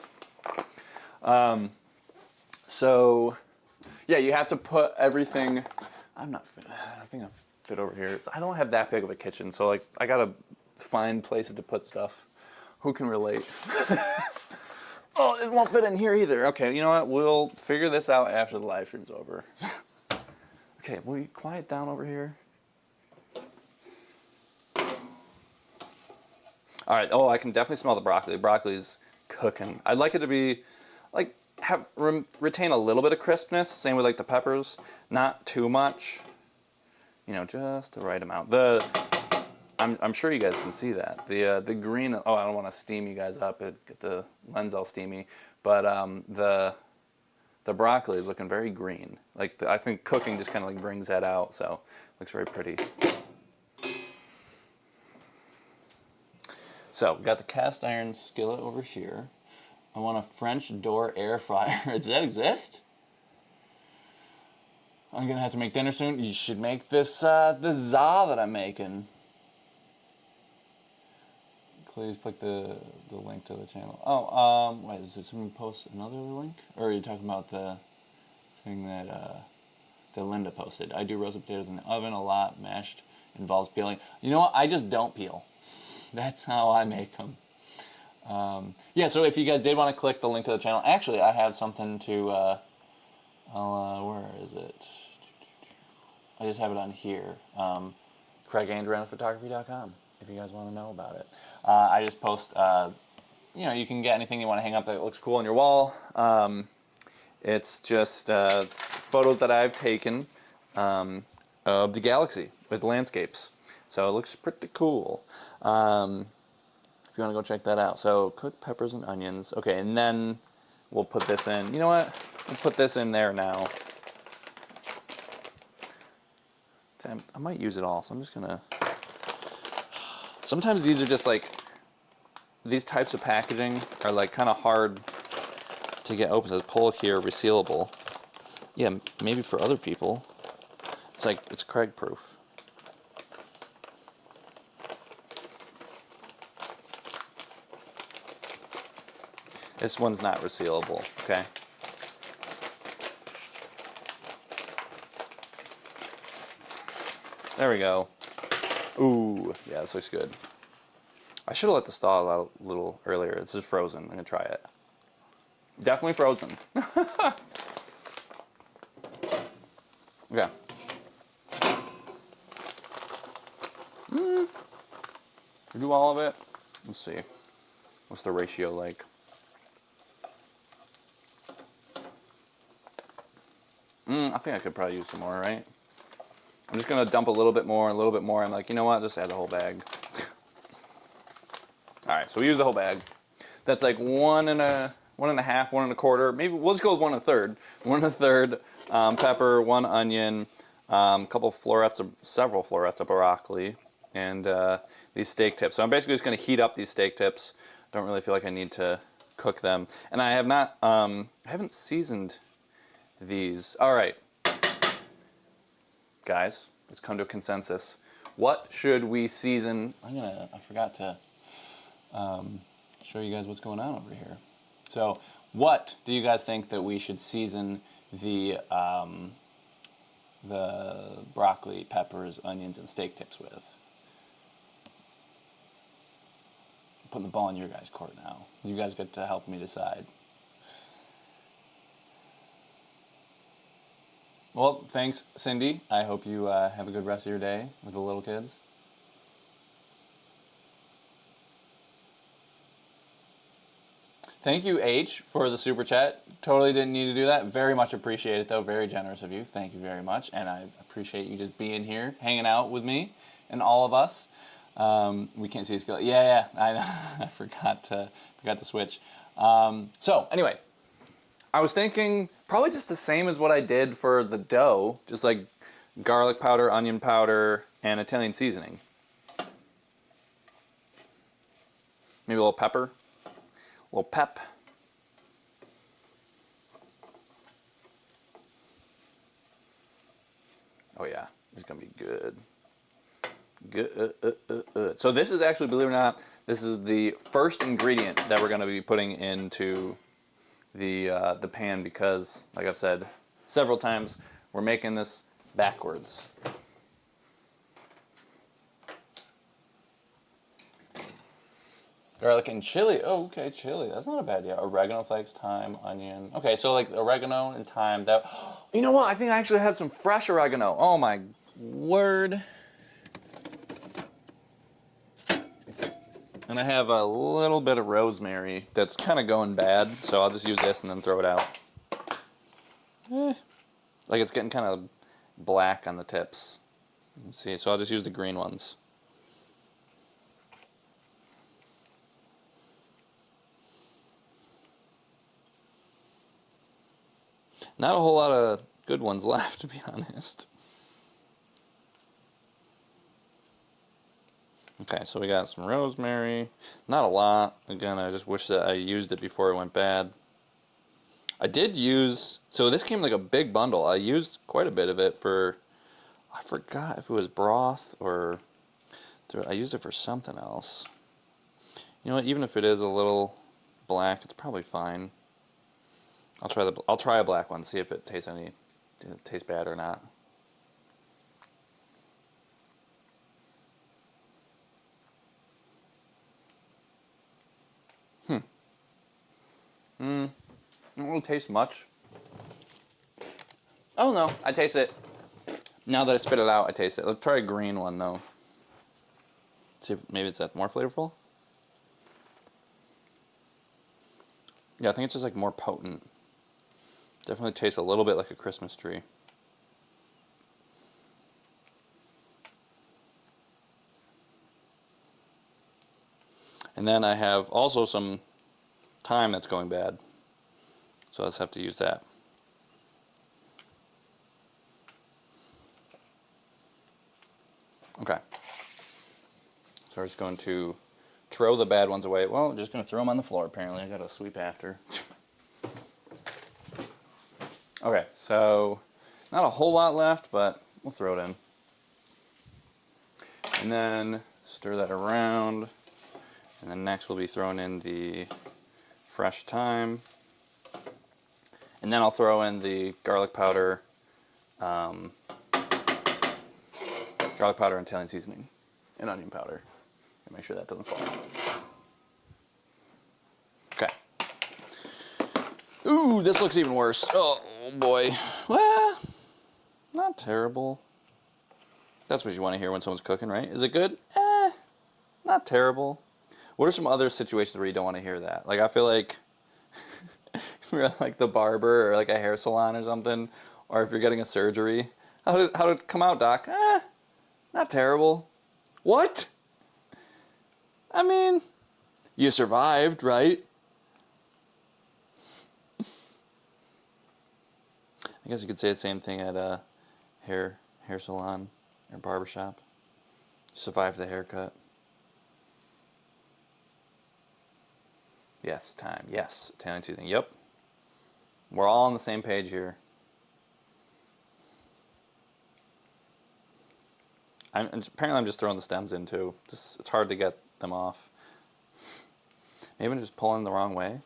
So, yeah, you have to put everything. I think I fit over here. I don't have that big of a kitchen, so like I gotta find places to put stuff. Who can relate? Oh, this won't fit in here either. Okay, you know what? We'll figure this out after the live stream's over. Okay, will you quiet down over here? All right. Oh, I can definitely smell the broccoli. Broccoli's cooking. I'd like it to be, like, retain a little bit of crispness. Same with like the peppers, not too much. You know, just the right amount. I'm sure you guys can see that. The green, oh, I don't want to steam you guys up, get the lens all steamy, but the broccoli is looking very green. Like I think cooking just kind of like brings that out, so looks very pretty. So we got the cast iron skillet over here. I want a French door air fryer. Does that exist? I'm gonna have to make dinner soon. You should make this this za that I'm making. Please click the link to the channel. Oh, wait, did someone post another link? Or are you talking about the thing that Linda posted? I do roasted potatoes in the oven a lot. Mashed involves peeling. You know what? I just don't peel. That's how I make them. Yeah, so if you guys did want to click the link to the channel, actually, I have something to, where is it? I just have it on here. CraigAndrenphotography.com. If you guys want to know about it. I just post, you know, you can get anything you want to hang up that looks cool on your wall. It's just photos that I've taken of the galaxy with landscapes. So it looks pretty cool. If you want to go check that out. So cooked peppers and onions. Okay, and then we'll put this in. You know what? We'll put this in there now. Damn, I might use it all, so I'm just going to... Sometimes these are just like, these types of packaging are like kind of hard to get open. It says pull here, resealable. Yeah, maybe for other people. It's like, it's Craig proof. This one's not resealable, okay? There we go. Ooh, yeah, this looks good. I should have let this thaw out a little earlier. It's just frozen. I'm gonna try it. Definitely frozen. Okay. Do all of it. Let's see. What's the ratio like? I think I could probably use some more, right? I'm just gonna dump a little bit more, I'm like, you know what? Just add the whole bag. All right, so we use the whole bag. That's like one and a half, 1 1/4. Maybe we'll just go with 1 1/3. 1 1/3 pepper, 1 onion, several florets of broccoli, and these steak tips. So I'm basically just gonna heat up these steak tips. Don't really feel like I need to cook them, and I have not, I haven't seasoned these. All right, guys, let's come to a consensus. What should we season? I forgot to show you guys what's going on over here. So, what do you guys think that we should season the broccoli, peppers, onions, and steak tips with? I'm putting the ball in your guys' court now. You guys get to help me decide. Well, thanks, Cindy. I hope you have a good rest of your day with the little kids. Thank you, H, for the super chat. Totally didn't need to do that. Very much appreciate it, though. Very generous of you. Thank you very much. And I appreciate you just being here, hanging out with me and all of us. We can't see his skill. Yeah, I know. I forgot to switch. So, anyway, I was thinking probably just the same as what I did for the dough. Just like garlic powder, onion powder, and Italian seasoning. Maybe a little pepper. A little pep. Oh yeah, this is gonna be good. Good. So this is actually, believe it or not, this is the first ingredient that we're gonna be putting into the pan because, like I've said several times, we're making this backwards. Garlic and chili. Oh, okay, chili. That's not a bad idea. Oregano flakes, thyme, onion. Okay, so like oregano and thyme. That. You know what? I think I actually have some fresh oregano. Oh my word. And I have a little bit of rosemary that's kind of going bad, so I'll just use this and then throw it out. Like it's getting kind of black on the tips. Let's see, so I'll just use the green ones. Not a whole lot of good ones left, to be honest. Okay, so we got some rosemary. Not a lot. Again, I just wish that I used it before it went bad. I did use, so this came like a big bundle. I used quite a bit of it for, I forgot if it was broth or, I used it for something else. You know what, even if it is a little black, it's probably fine. I'll try a black one, see if it tastes bad or not. Don't really taste much. Oh no, I taste it. Now that I spit it out, I taste it. Let's try a green one though. See if maybe it's more flavorful. Yeah, I think it's just like more potent. Definitely tastes a little bit like a Christmas tree. And then I have also some thyme that's going bad. So I'll just have to use that. Okay. So we're just going to throw the bad ones away. Well, just going to throw them on the floor apparently. I got to sweep after. Okay, so not a whole lot left, but we'll throw it in. And then stir that around. And then next we'll be throwing in the fresh thyme. And then I'll throw in the garlic powder and Italian seasoning and onion powder. And make sure that doesn't fall. Okay. Ooh, this looks even worse. Oh boy. Well, not terrible. That's what you want to hear when someone's cooking, right? Is it good? Not terrible. What are some other situations where you don't want to hear that? Like, I feel like if you're at, like, the barber or like a hair salon or something, or if you're getting a surgery. How did it come out, doc? Not terrible. What? I mean, you survived, right? I guess you could say the same thing at a hair salon or barbershop. Survived the haircut. Yes, time. Yes, Italian seasoning. Yep. We're all on the same page here. Apparently I'm just throwing the stems in too. It's hard to get them off. Maybe I'm just pulling the wrong way.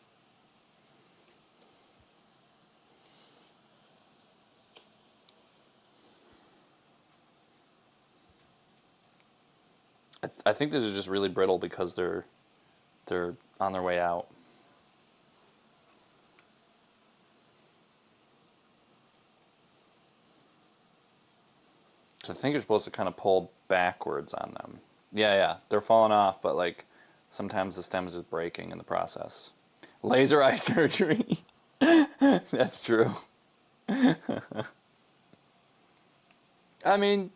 I think these are just really brittle because they're on their way out. Because I think you're supposed to kind of pull backwards on them. Yeah, they're falling off, but like sometimes the stem is just breaking in the process. Laser eye surgery. That's true. I mean,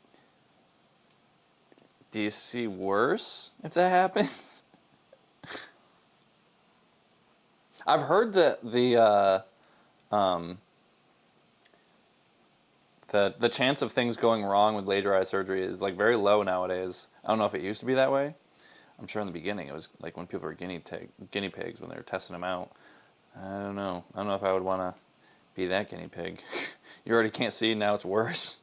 do you see worse if that happens? I've heard that the chance of things going wrong with laser eye surgery is like very low nowadays. I don't know if it used to be that way. I'm sure in the beginning it was like when people were guinea pigs when they were testing them out. I don't know. I don't know if I would want to be that guinea pig. You already can't see, now it's worse.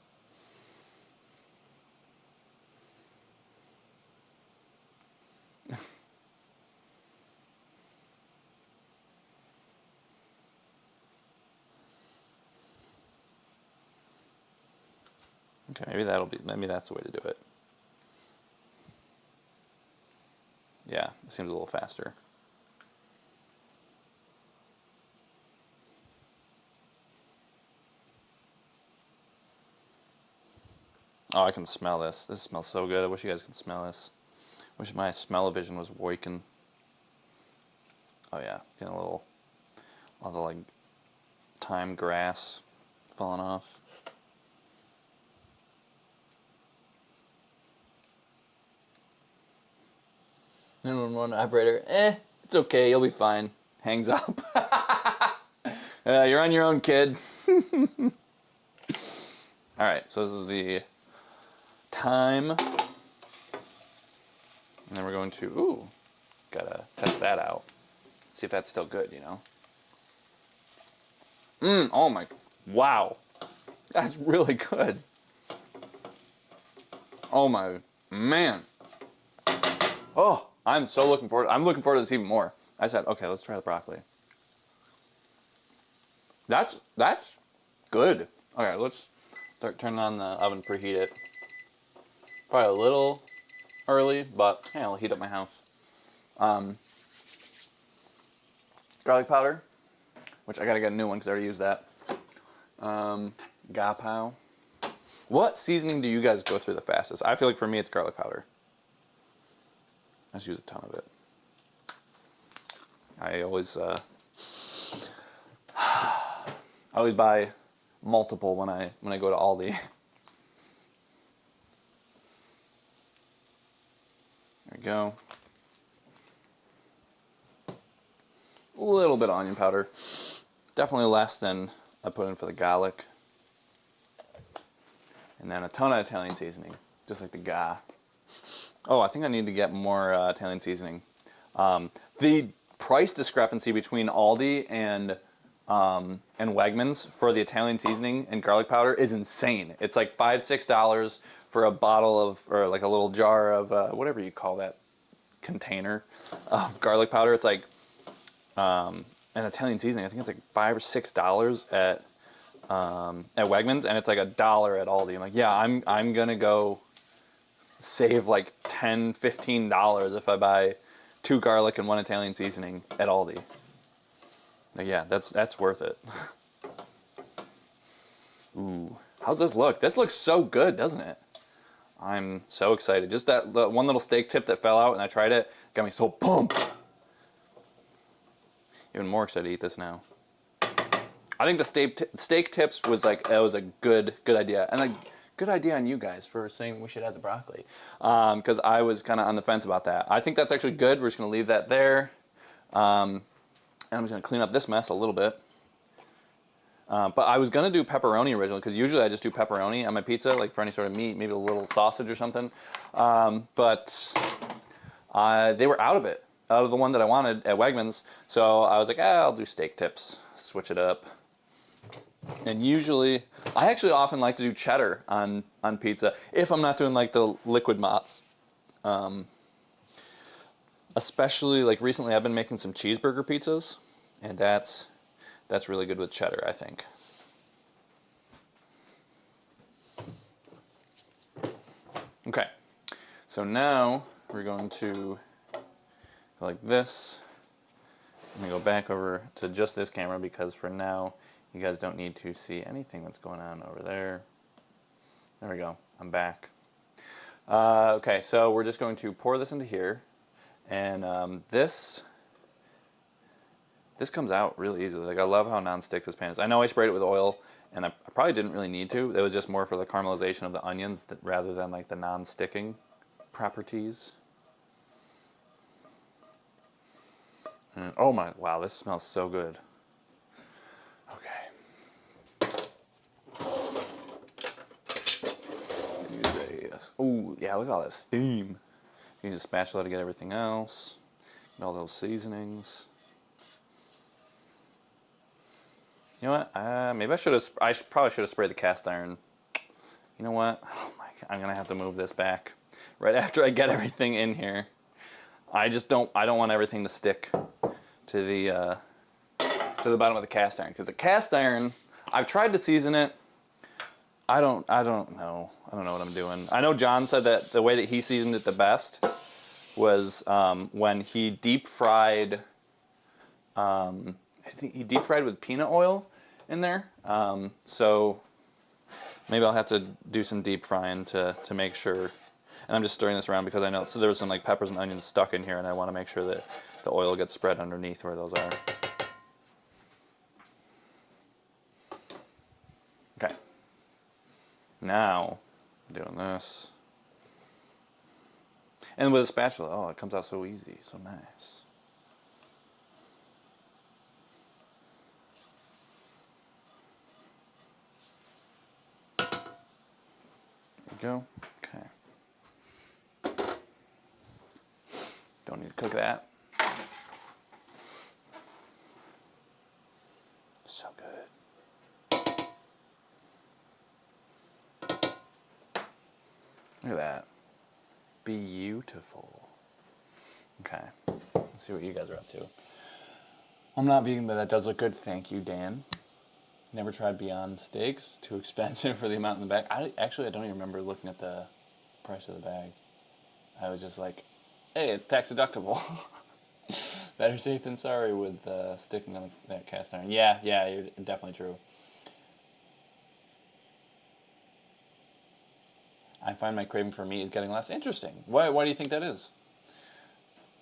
Okay, maybe that's the way to do it. Yeah, it seems a little faster. Oh, I can smell this. This smells so good. I wish you guys could smell this. Wish my smell-o-vision was working. Oh yeah, getting all the like thyme grass falling off. 911 operator. It's okay. You'll be fine. Hangs up. You're on your own, kid. All right. So this is the thyme, and then we're going to gotta test that out. See if that's still good. You know. Oh my. Wow. That's really good. Oh my man. Oh. I'm so looking forward. I'm looking forward to this even more. I said, okay, let's try the broccoli. That's good. Okay, let's start turning on the oven, preheat it. Probably a little early, but hey, I'll heat up my house. Garlic powder, which I gotta get a new one because I already used that. Gapow. What seasoning do you guys go through the fastest? I feel like for me it's garlic powder. I just use a ton of it. I always buy multiple when I go to Aldi. There we go. A little bit of onion powder. Definitely less than I put in for the garlic. And then a ton of Italian seasoning, just like the ga. Oh, I think I need to get more Italian seasoning. The price discrepancy between Aldi and Wegmans for the Italian seasoning and garlic powder is insane. It's like $5-6 for a bottle of, or like a little jar of whatever you call that container of garlic powder. It's like an Italian seasoning. I think it's like $5 or $6 at Wegmans, and it's like $1 at Aldi. I'm like, yeah, I'm gonna go save like $10-15 if I buy 2 garlic and 1 Italian seasoning at Aldi. Like, yeah, that's worth it. Ooh, how's this look? This looks so good, doesn't it? I'm so excited. Just that one little steak tip that fell out and I tried it got me so pumped. Even more excited to eat this now. I think the steak tips was like, that was a good idea. And a good idea on you guys for saying we should add the broccoli. Because I was kind of on the fence about that. I think that's actually good. We're just going to leave that there. And I'm just going to clean up this mess a little bit. But I was going to do pepperoni originally, because usually I just do pepperoni on my pizza, like for any sort of meat, maybe a little sausage or something. But they were out of it, out of the one that I wanted at Wegmans. So I was like, I'll do steak tips, switch it up. And usually, I actually often like to do cheddar on pizza, if I'm not doing like the liquid mozz. Especially like recently I've been making some cheeseburger pizzas, and that's really good with cheddar, I think. Okay, so now we're going to go like this. I'm gonna go back over to just this camera because for now, you guys don't need to see anything that's going on over there. There we go, I'm back. Okay, so we're just going to pour this into here. And this comes out really easily. Like, I love how non-stick this pan is. I know I sprayed it with oil, and I probably didn't really need to. It was just more for the caramelization of the onions rather than like the non-sticking properties. And, oh my, wow, this smells so good. Oh, yeah, look at all that steam. You use a spatula to get everything else. Get all those seasonings. You know what? Maybe I probably should have sprayed the cast iron. You know what? Oh my God, I'm gonna have to move this back right after I get everything in here. I don't want everything to stick to the bottom of the cast iron, because the cast iron, I've tried to season it. I don't know. I don't know what I'm doing. I know John said that the way that he seasoned it the best was when he deep fried. I think he deep fried with peanut oil in there. So maybe I'll have to do some deep frying to make sure. And I'm just stirring this around because I know so there was some like peppers and onions stuck in here, and I want to make sure that the oil gets spread underneath where those are. Okay. Now, doing this. And with a spatula, oh, it comes out so easy, so nice. There we go. Okay. Don't need to cook that. So good. Look at that. Beautiful. Okay. Let's see what you guys are up to. I'm not vegan, but that does look good. Thank you, Dan. Never tried Beyond Steaks. Too expensive for the amount in the bag. I don't even remember looking at the price of the bag. I was just like, hey, it's tax deductible. Better safe than sorry with sticking on that cast iron. Yeah, you're definitely true. I find my craving for meat is getting less. Interesting. Why do you think that is?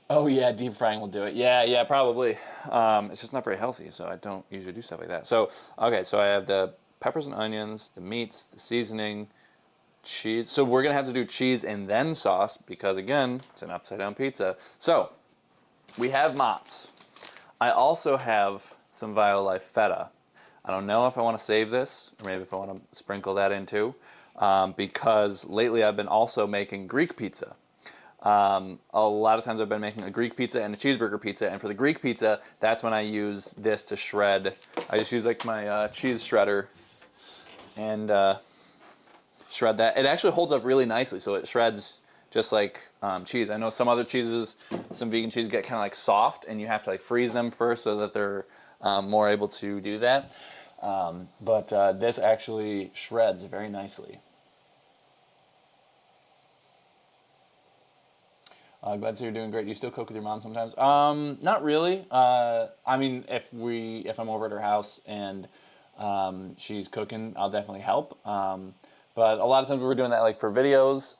Oh yeah, deep frying will do it. Yeah, probably. It's just not very healthy, so I don't usually do stuff like that. So, okay, so I have the peppers and onions, the meats, the seasoning, cheese. So we're gonna have to do cheese and then sauce because again, it's an upside down pizza. So, we have mozz. I also have some Violife feta. I don't know if I want to save this, or maybe if I want to sprinkle that in too. Because lately I've been also making Greek pizza. A lot of times I've been making a Greek pizza and a cheeseburger pizza, and for the Greek pizza, that's when I use this to shred. I just use like my cheese shredder and shred that. It actually holds up really nicely, so it shreds just like cheese. I know some other cheeses, some vegan cheeses get kind of like soft, and you have to like freeze them first so that they're more able to do that. But this actually shreds very nicely. Glad to see you're doing great. Do you still cook with your mom sometimes? Not really. I mean, if I'm over at her house and she's cooking, I'll definitely help. But a lot of times we're doing that like for videos.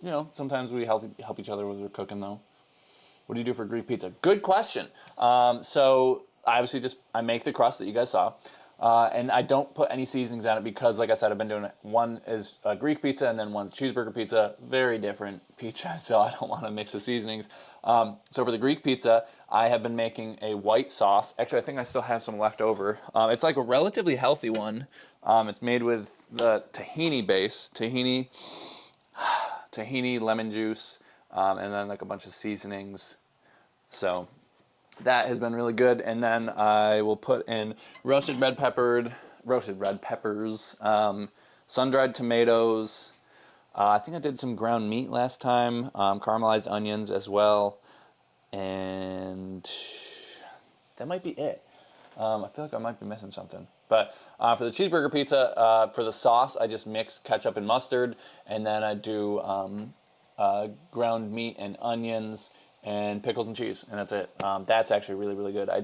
You know, sometimes we help each other when we're cooking though. What do you do for Greek pizza? Good question. So obviously I make the crust that you guys saw. And I don't put any seasonings on it because, like I said, I've been doing it. One is a Greek pizza and then one's cheeseburger pizza. Very different pizza, so I don't want to mix the seasonings. So for the Greek pizza, I have been making a white sauce. Actually, I think I still have some left over. It's like a relatively healthy one. It's made with the tahini base, tahini, lemon juice, and then like a bunch of seasonings. So that has been really good. And then I will put in roasted red peppers, sun-dried tomatoes. I think I did some ground meat last time, caramelized onions as well. And that might be it. I feel like I might be missing something. But for the cheeseburger pizza, for the sauce, I just mix ketchup and mustard. And then I do ground meat and onions and pickles and cheese, and that's it. That's actually really, really good. I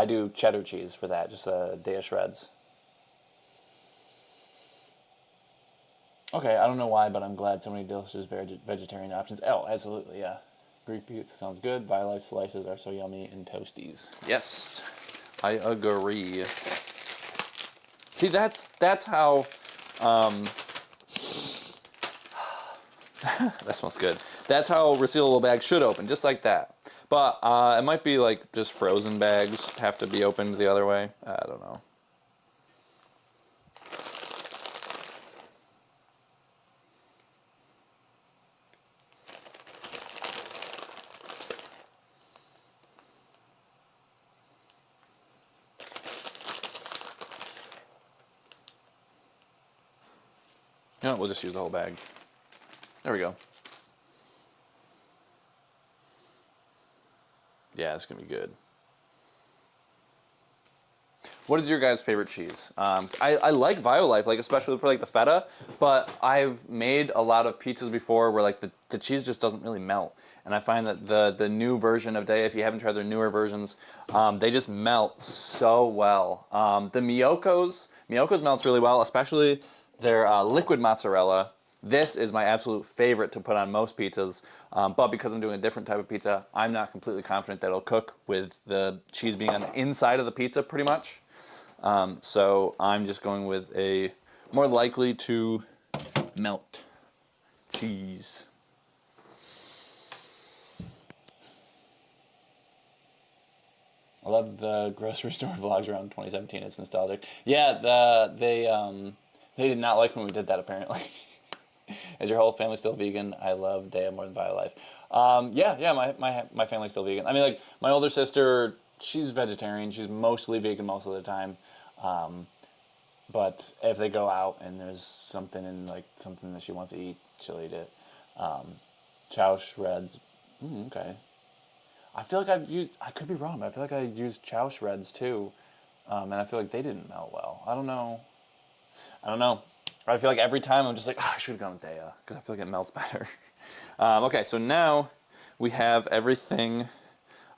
do cheddar cheese for that, just a day of shreds. Okay, I don't know why, but I'm glad so many delicious vegetarian options. Oh, absolutely, yeah. Greek pizza sounds good. Violife slices are so yummy, and toasties. Yes, I agree. See, that's how. That smells good. That's how resealable bags should open, just like that. But it might be like just frozen bags have to be opened the other way. I don't know. You know what, we'll just use the whole bag. There we go. Yeah, it's going to be good. What is your guys' favorite cheese? I like Violife, like especially for like the feta, but I've made a lot of pizzas before where like the cheese just doesn't really melt. And I find that the new version of Day, if you haven't tried their newer versions, they just melt so well. The Miyoko's melts really well, especially their liquid mozzarella. This is my absolute favorite to put on most pizzas, but because I'm doing a different type of pizza, I'm not completely confident that it'll cook with the cheese being on the inside of the pizza pretty much. So I'm just going with a more likely to melt cheese. I love the grocery store vlogs around 2017. It's nostalgic. Yeah, they did not like when we did that apparently. Is your whole family still vegan? I love Daya more than Violife. Yeah, my family's still vegan. I mean, like, my older sister, she's vegetarian. She's mostly vegan most of the time. But if they go out and there's something that she wants to eat, she'll eat it. Chow shreds. Okay. I feel like I could be wrong, but I feel like I used chow shreds too. And I feel like they didn't melt well. I don't know. I feel like every time I'm just like, I should have gone with Daya, because I feel like it melts better. Okay, so now we have everything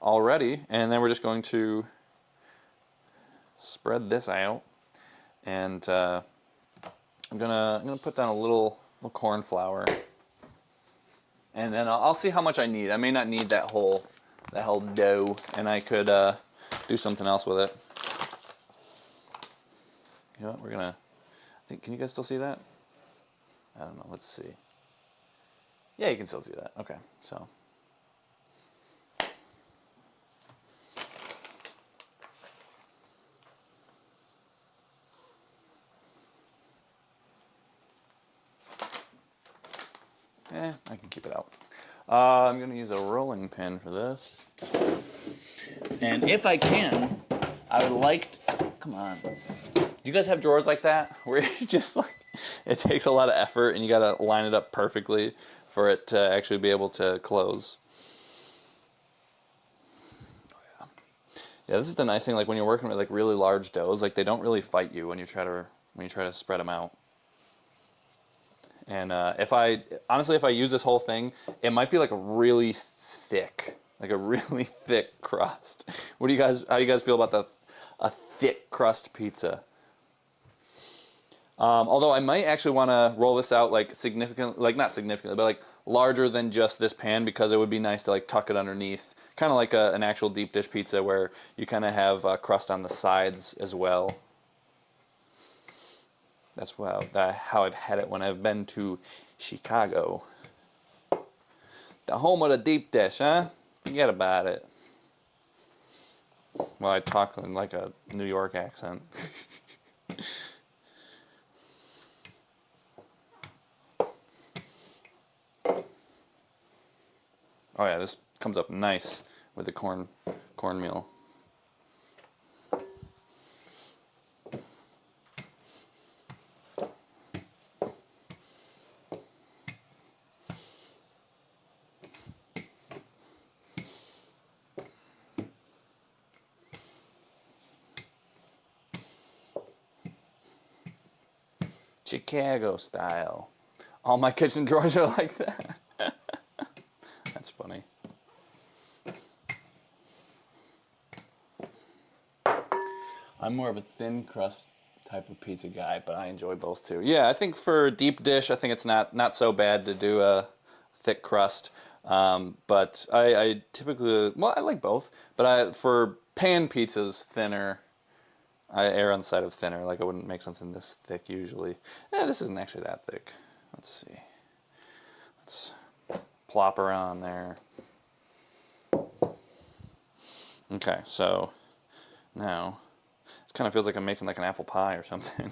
all ready, and then we're just going to spread this out, and I'm gonna put down a little corn flour, and then I'll see how much I need. I may not need that whole dough, and I could do something else with it. You know what? We're gonna. Can you guys still see that? I don't know. Let's see. Yeah, you can still see that. Okay, so. I can keep it out. I'm going to use a rolling pin for this. And if I can, I would like to, come on. Do you guys have drawers like that? Where you just like, it takes a lot of effort and you got to line it up perfectly for it to actually be able to close. Oh, yeah, this is the nice thing, like when you're working with like really large doughs, like they don't really fight you when you try to spread them out. And if I use this whole thing, it might be like a really thick crust. How do you guys feel about a thick crust pizza? Although I might actually want to roll this out like significantly, like not significantly, but like larger than just this pan, because it would be nice to like tuck it underneath, kind of like an actual deep dish pizza where you kind of have crust on the sides as well. That's how I've had it when I've been to Chicago. The home of the deep dish, huh? Forget about it. Well, I talk in like a New York accent. Oh yeah, this comes up nice with the cornmeal. Chicago style. All my kitchen drawers are like that. That's funny. I'm more of a thin crust type of pizza guy, but I enjoy both too. Yeah, I think for deep dish, I think it's not so bad to do a thick crust. But I typically, well, I like both, but for pan pizzas, thinner. I err on the side of thinner, like I wouldn't make something this thick usually. This isn't actually that thick. Let's see. Let's plop her on there. Okay, so now it kind of feels like I'm making like an apple pie or something.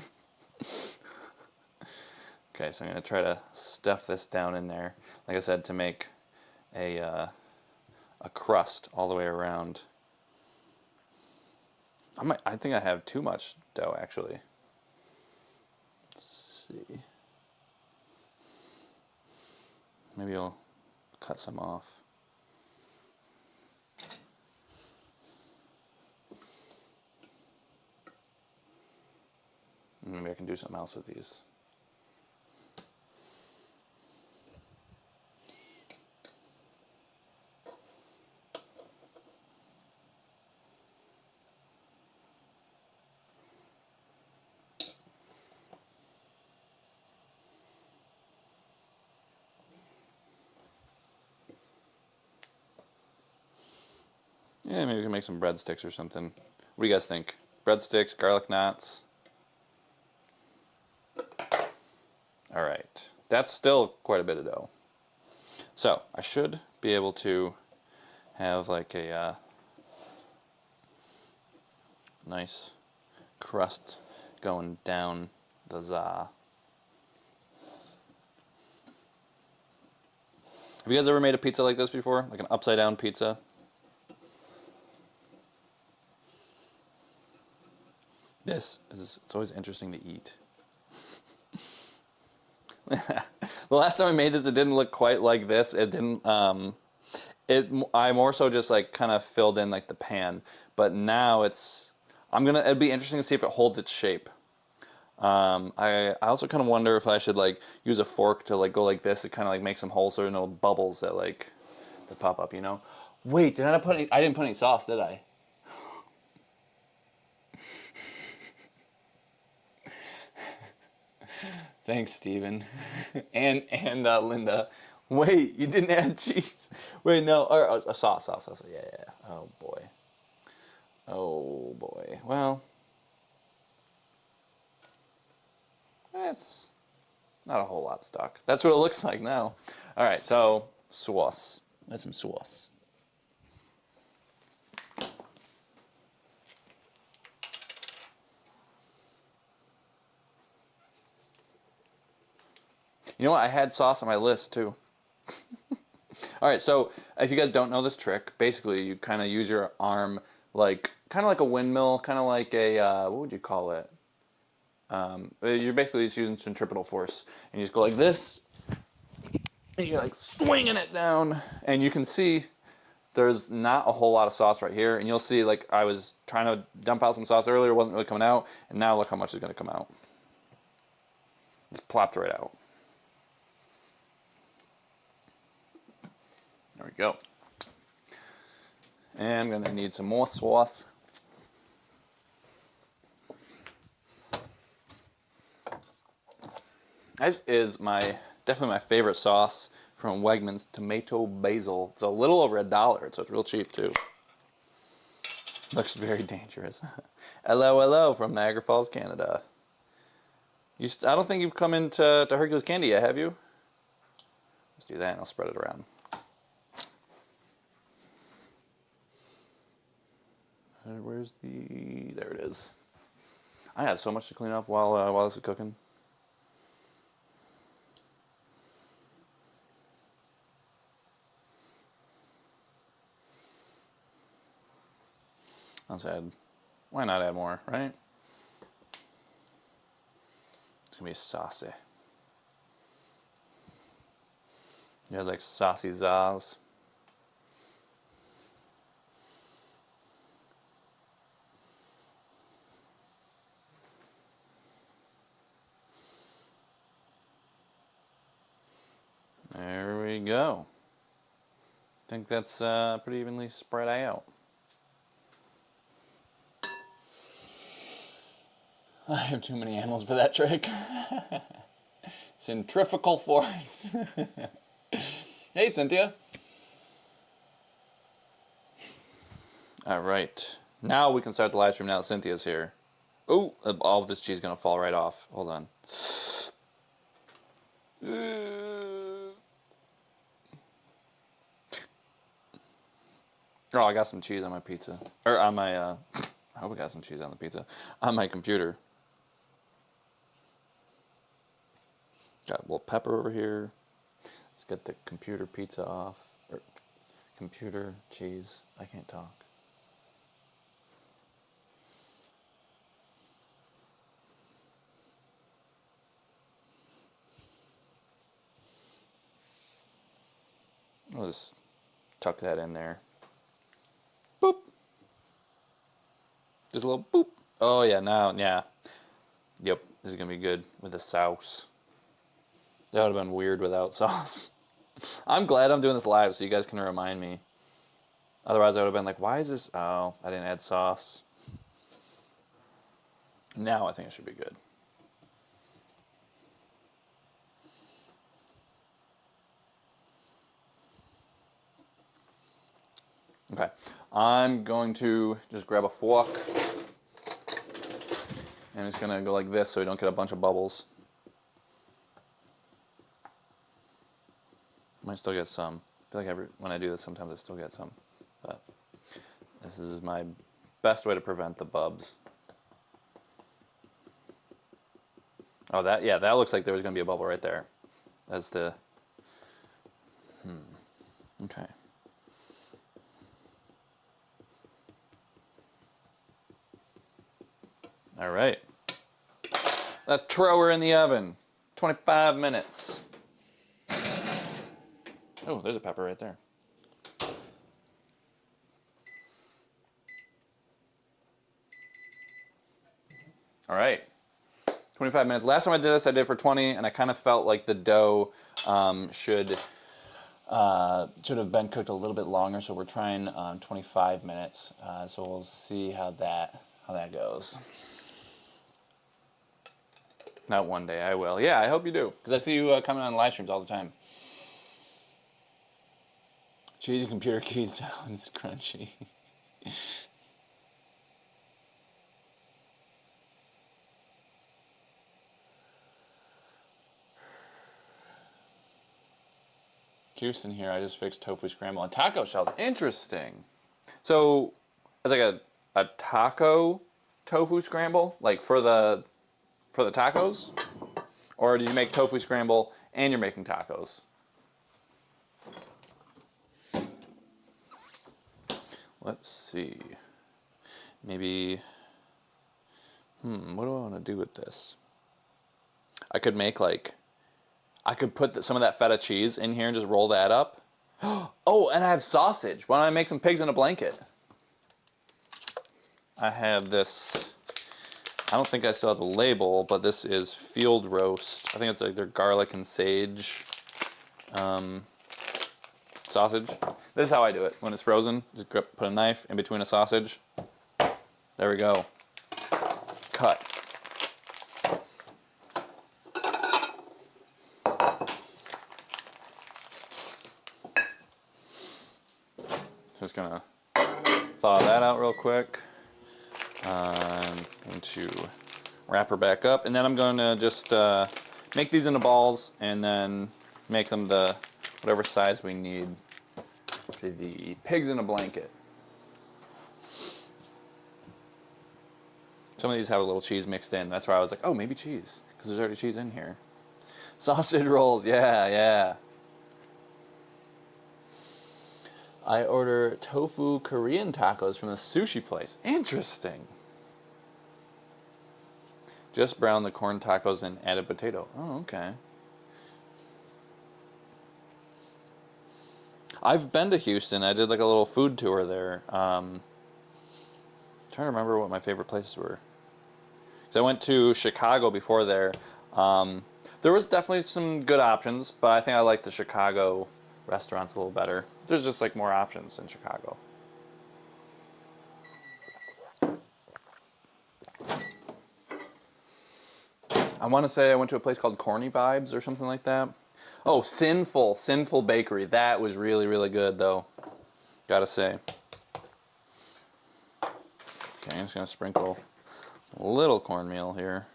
Okay, so I'm going to try to stuff this down in there, like I said, to make a crust all the way around. I think I have too much dough, actually. Let's see. Maybe I'll cut some off. Maybe I can do something else with these. Yeah, maybe we can make some breadsticks or something. What do you guys think? Breadsticks, garlic knots. All right, that's still quite a bit of dough. So I should be able to have like a nice crust going down the za. Have you guys ever made a pizza like this before? Like an upside down pizza? It's always interesting to eat. The last time I made this, it didn't look quite like this. It didn't, I more so just like kind of filled in like the pan, but now it'd be interesting to see if it holds its shape. I also kind of wonder if I should like use a fork to like go like this to kind of like make some holes so there are no bubbles that pop up, you know? Wait, I didn't put any sauce, did I? Thanks, Steven. and Linda. Wait, you didn't add cheese. Wait, no, or a sauce. Yeah. Oh boy. Well, it's not a whole lot stuck. That's what it looks like now. All right, so sauce. That's some sauce. You know what? I had sauce on my list too. All right, so if you guys don't know this trick, basically you kind of use your arm like kind of like a windmill, kind of like a what would you call it? You're basically just using centripetal force, and you just go like this, and you're like swinging it down, and you can see there's not a whole lot of sauce right here, and you'll see like I was trying to dump out some sauce earlier, it wasn't really coming out, and now look how much is going to come out. It's plopped right out. There we go. And I'm going to need some more sauce. This is definitely my favorite sauce from Wegmans, tomato basil. It's a little over $1, so it's real cheap too. Looks very dangerous. Hello, hello from Niagara Falls, Canada. I don't think you've come into Hercules Candy yet, have you? Let's do that and I'll spread it around. There it is. I had so much to clean up while this is cooking. Let's add, why not add more, right? It's gonna be saucy. You guys like saucy zaz? There we go. I think that's pretty evenly spread out. I have too many animals for that trick. Centrifugal force. Hey, Cynthia. All right. Now we can start the live stream now that Cynthia's here. Oh, all of this cheese is going to fall right off. Hold on. Oh, I got some cheese on my pizza. Or on my, I hope I got some cheese on the pizza. On my computer. Got a little pepper over here. Let's get the computer pizza off. Or computer cheese. I can't talk. I'll just tuck that in there. Boop. Just a little boop. Oh yeah, now, yeah. Yep, this is gonna be good with the sauce. That would have been weird without sauce. I'm glad I'm doing this live so you guys can remind me. Otherwise I would have been like, why is this? Oh, I didn't add sauce. Now I think it should be good. Okay, I'm going to just grab a fork. And it's gonna go like this so we don't get a bunch of bubbles. Might still get some. I feel like when I do this, sometimes I still get some. But this is my best way to prevent the bubs. Oh, that looks like there was gonna be a bubble right there. That's the. Okay. All right. Let's throw her in the oven. 25 minutes. Oh, there's a pepper right there. All right. 25 minutes. Last time I did this, I did it for 20, and I kind of felt like the dough should have been cooked a little bit longer, so we're trying 25 minutes. So we'll see how that goes. Not one day, I will. Yeah, I hope you do, because I see you coming on live streams all the time. Cheesy computer keys sounds crunchy. Juice in here, I just fixed tofu scramble and taco shells. Interesting. So it's like a taco tofu scramble, like for the tacos? Or did you make tofu scramble and you're making tacos? Let's see. Maybe, what do I want to do with this? I could make I could put some of that feta cheese in here and just roll that up. Oh, and I have sausage. Why don't I make some pigs in a blanket? I have this, I don't think I still have the label, but this is field roast. I think it's like their garlic and sage sausage. This is how I do it when it's frozen. Just put a knife in between a sausage. There we go. Cut. Just gonna thaw that out real quick. I'm going to wrap her back up, and then I'm going to just make these into balls, and then make them the whatever size we need for the pigs in a blanket. Some of these have a little cheese mixed in. That's why I was like, oh, maybe cheese, because there's already cheese in here. Sausage rolls, yeah, yeah. I order tofu Korean tacos from the sushi place. Interesting. Just brown the corn tacos and added potato. Oh, okay. I've been to Houston. I did like a little food tour there. Trying to remember what my favorite places were. So I went to Chicago before there. There was definitely some good options, but I think I like the Chicago restaurants a little better. There's just like more options in Chicago. I want to say I went to a place called Corny Vibes or something like that. Oh, Sinful Bakery. That was really, really good though. Gotta say. Okay, I'm just gonna sprinkle a little cornmeal here.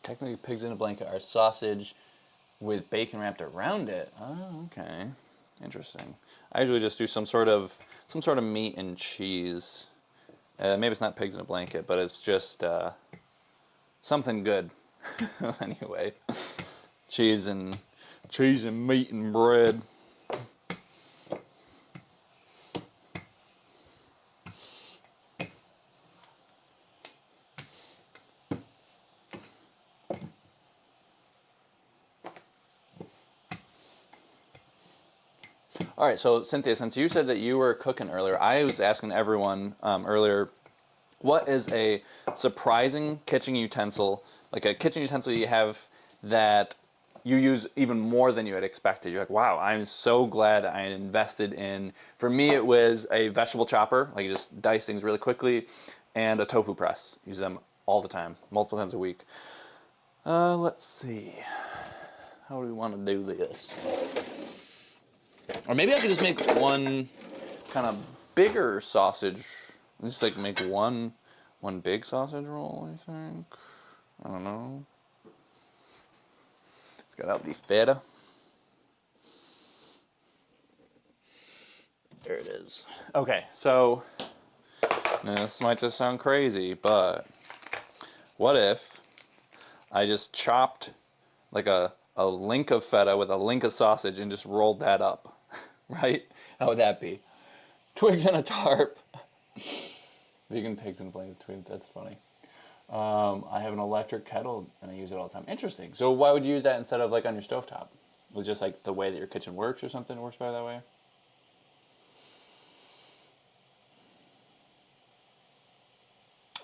Technically, pigs in a blanket are sausage with bacon wrapped around it. Oh, okay, interesting. I usually just do some sort of meat and cheese. Maybe it's not pigs in a blanket, but it's just something good. Anyway, cheese and meat and bread. All right, so Cynthia, since you said that you were cooking earlier, I was asking everyone earlier, what is a surprising kitchen utensil, like a kitchen utensil you have that you use even more than you had expected? You're like, wow, I'm so glad I invested in. For me, it was a vegetable chopper, like you just dice things really quickly, and a tofu press. Use them all the time, multiple times a week. Let's see. How do we want to do this? Or maybe I could just make one kind of bigger sausage. Just like make one big sausage roll, I think. I don't know. Let's get out the feta. There it is. Okay, so now this might just sound crazy, but what if I just chopped like a link of feta with a link of sausage and just rolled that up? Right? How would that be? Twigs and a tarp. Vegan pigs and blankets. That's funny. I have an electric kettle and I use it all the time. Interesting. So why would you use that instead of like on your stovetop? Was it just like the way that your kitchen works or something? It works better that way?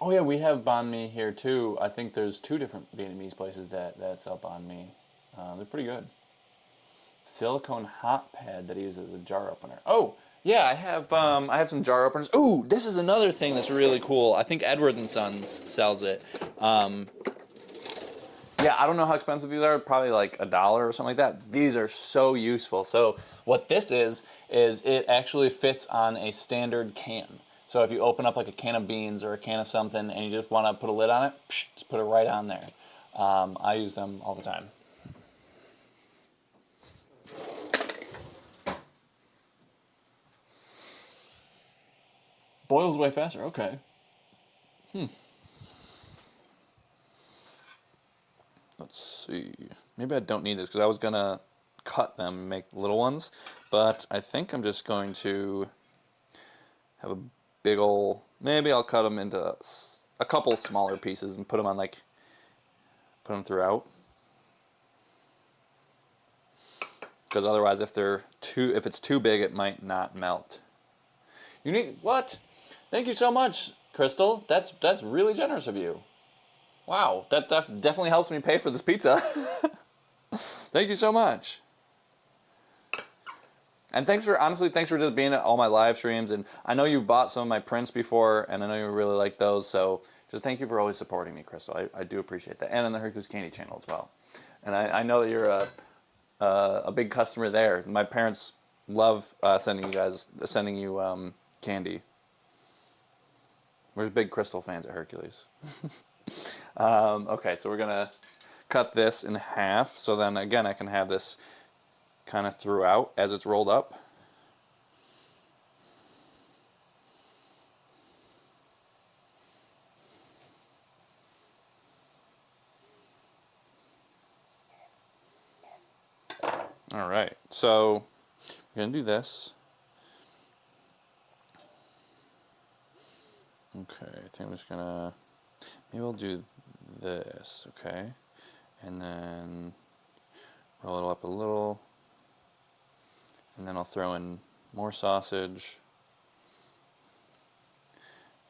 Oh yeah, we have banh mi here too. I think there's 2 different Vietnamese places that sell banh mi. They're pretty good. Silicone hot pad that I use as a jar opener. Oh, yeah, I have some jar openers. Ooh, this is another thing that's really cool. I think Edward and Sons sells it. Yeah, I don't know how expensive these are. Probably like $1 or something like that. These are so useful. So what this is it actually fits on a standard can. So if you open up like a can of beans or a can of something and you just want to put a lid on it, just put it right on there. I use them all the time. Boils way faster, okay. Let's see. Maybe I don't need this because I was gonna cut them and make little ones, but I think I'm just going to have a big ol', maybe I'll cut them into a couple smaller pieces and put them on like, put them throughout. Because otherwise if it's too big, it might not melt. You need, what? Thank you so much, Crystal. That's really generous of you. Wow, that definitely helps me pay for this pizza. Thank you so much. And honestly, thanks for just being at all my live streams. And I know you've bought some of my prints before, and I know you really like those. So just thank you for always supporting me, Crystal. I do appreciate that. And on the Hercules Candy channel as well. And I know that you're a big customer there. My parents love sending you candy. We're just big Crystal fans at Hercules. Okay, so we're gonna cut this in half. So then again, I can have this kind of throughout as it's rolled up. All right, so we're gonna do this. Okay, I think I'm just gonna, maybe I'll do this, okay? And then roll it up a little. And then I'll throw in more sausage.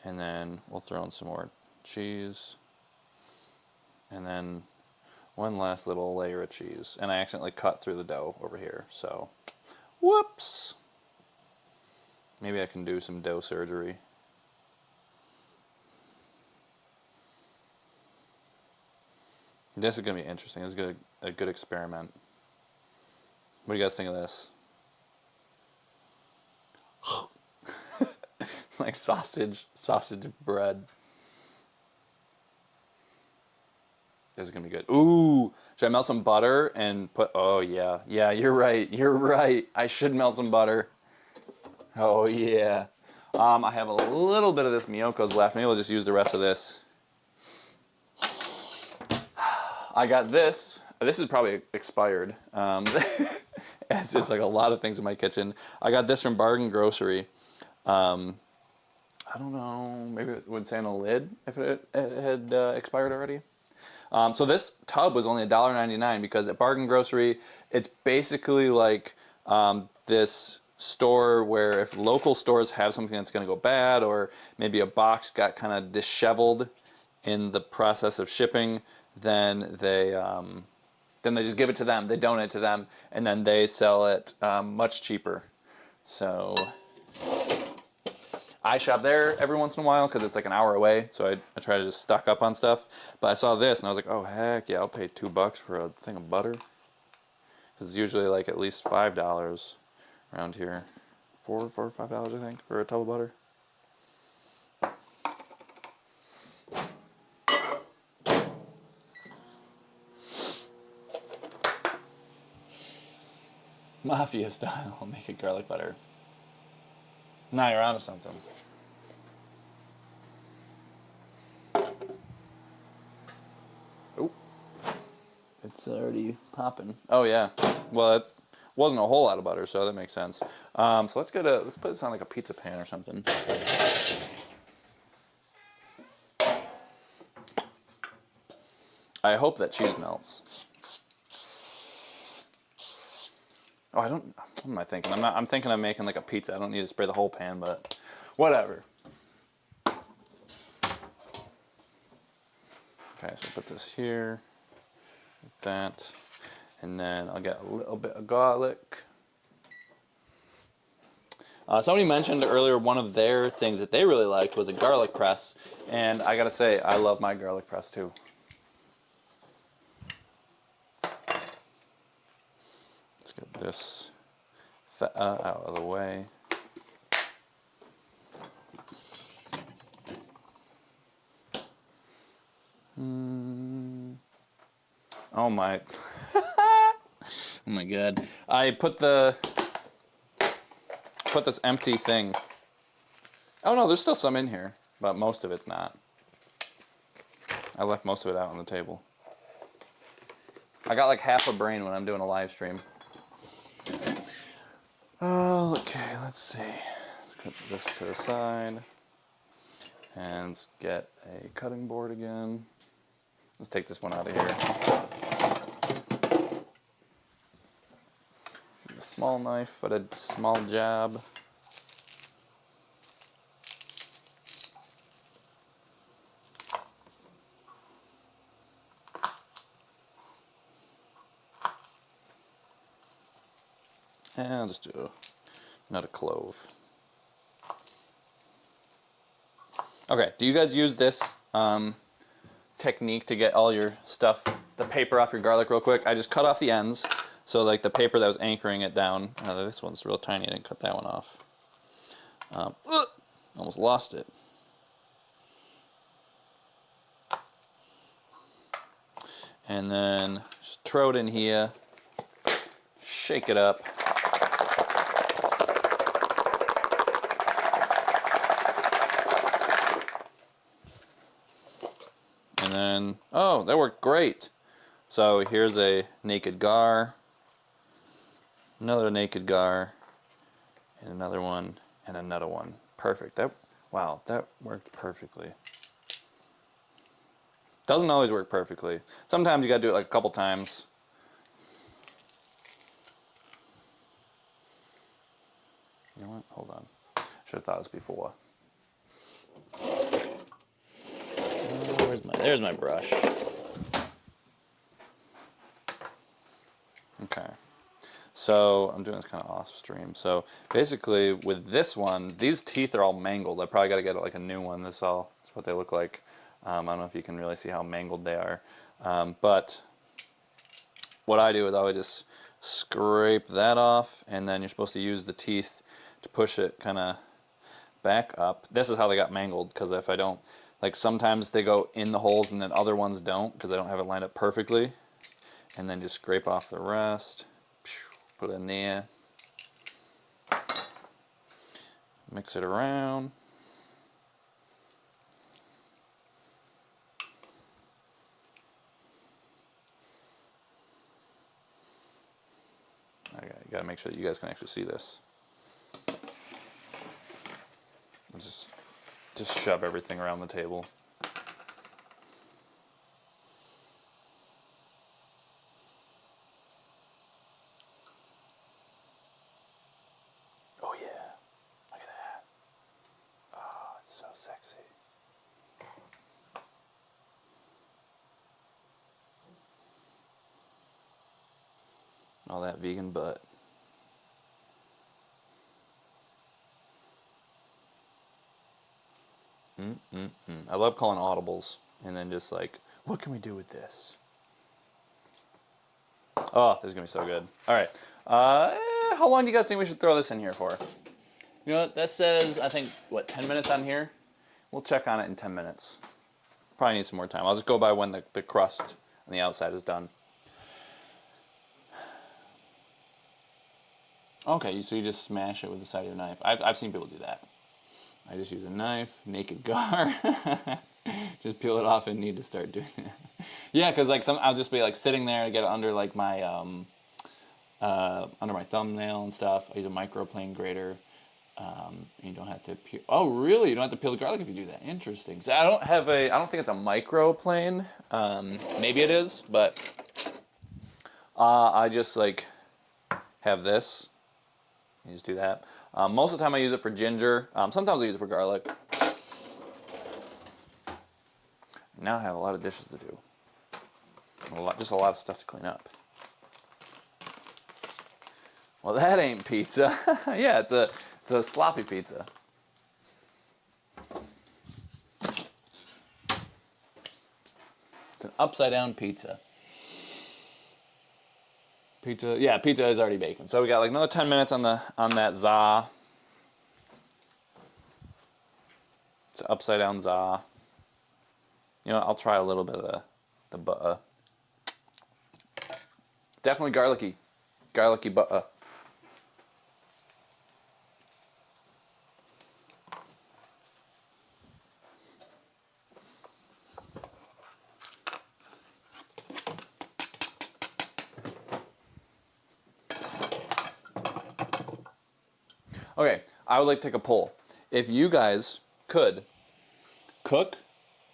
And then we'll throw in some more cheese. And then one last little layer of cheese. And I accidentally cut through the dough over here, so whoops. Maybe I can do some dough surgery. This is going to be interesting. This is a good experiment. What do you guys think of this? It's like sausage bread. This is going to be good. Ooh, should I melt some butter and put, oh yeah. Yeah, you're right. I should melt some butter. Oh yeah. I have a little bit of this Miyoko's left. Maybe we'll just use the rest of this. I got this. This is probably expired. It's just like a lot of things in my kitchen. I got this from Bargain Grocery. I don't know, maybe it would say on the lid if it had expired already. So this tub was only $1.99 because at Bargain Grocery, it's basically like this store where if local stores have something that's going to go bad, or maybe a box got kind of disheveled in the process of shipping, then they just give it to them, they donate it to them, and then they sell it much cheaper. So I shop there every once in a while because it's like an hour away, so I try to just stock up on stuff. But I saw this and I was like, oh heck yeah, I'll pay $2 for a thing of butter. Because it's usually like at least $5 around here. $4 or $5 I think for a tub of butter. Mafia style, make it garlic butter. Now you're onto something. Oh, it's already popping. Oh yeah, well it wasn't a whole lot of butter, so that makes sense. So let's put this on like a pizza pan or something. I hope that cheese melts. Oh, what am I thinking? I'm thinking I'm making like a pizza. I don't need to spray the whole pan, but whatever. Okay, so put this here, like that, and then I'll get a little bit of garlic. Somebody mentioned earlier one of their things that they really liked was a garlic press, and I gotta say, I love my garlic press too. Let's get this out of the way. Oh my. Oh my god. I put this empty thing. Oh no, there's still some in here, but most of it's not. I left most of it out on the table. I got like half a brain when I'm doing a live stream. Oh, okay, let's see. Let's put this to the side. And let's get a cutting board again. Let's take this one out of here. A small knife, but a small jab. And I'll just do not a clove. Okay, do you guys use this technique to get all your stuff, the paper off your garlic real quick? I just cut off the ends, so like the paper that was anchoring it down. This one's real tiny, I didn't cut that one off. Almost lost it. And then just throw it in here, shake it up. And then, oh, that worked great. So here's a naked gar, another naked gar, and another one, and another one. Perfect. Wow, that worked perfectly. Doesn't always work perfectly. Sometimes you gotta do it like a couple times. You know what? Hold on. Should have thought this before. There's my brush. Okay. So I'm doing this kind of off stream. So basically with this one, these teeth are all mangled. I probably got to get like a new one. That's what they look like. I don't know if you can really see how mangled they are. But what I do is I would just scrape that off, and then you're supposed to use the teeth to push it kind of back up. This is how they got mangled, because if I don't, like sometimes they go in the holes and then other ones don't because I don't have it lined up perfectly. And then just scrape off the rest, put it in there, mix it around. Okay, you gotta make sure that you guys can actually see this. Just shove everything around the table. Oh yeah, look at that. Oh, it's so sexy. All that vegan butt. I love calling audibles and then just like, what can we do with this? Oh, this is gonna be so good. All right, how long do you guys think we should throw this in here for? You know what, that says, I think, what, 10 minutes on here? We'll check on it in 10 minutes. Probably need some more time. I'll just go by when the crust on the outside is done. Okay, so you just smash it with the side of your knife. I've seen people do that. I just use a knife, naked gar, just peel it off and need to start doing that. Yeah, because like I'll just be like sitting there, get it under like my under my thumbnail and stuff. I use a microplane grater. You don't have to peel. Oh, really? You don't have to peel the garlic if you do that. Interesting. So I don't think it's a microplane. Maybe it is, but I just like have this. You just do that. Most of the time I use it for ginger. Sometimes I use it for garlic. Now I have a lot of dishes to do. Just a lot of stuff to clean up. Well, that ain't pizza. Yeah, it's a sloppy pizza. It's an upside down pizza. Yeah, pizza is already baking. So we got like another 10 minutes on that za. It's an upside down za. You know, I'll try a little bit of the butter. Definitely garlicky butter. Okay, I would like to take a poll. If you guys could cook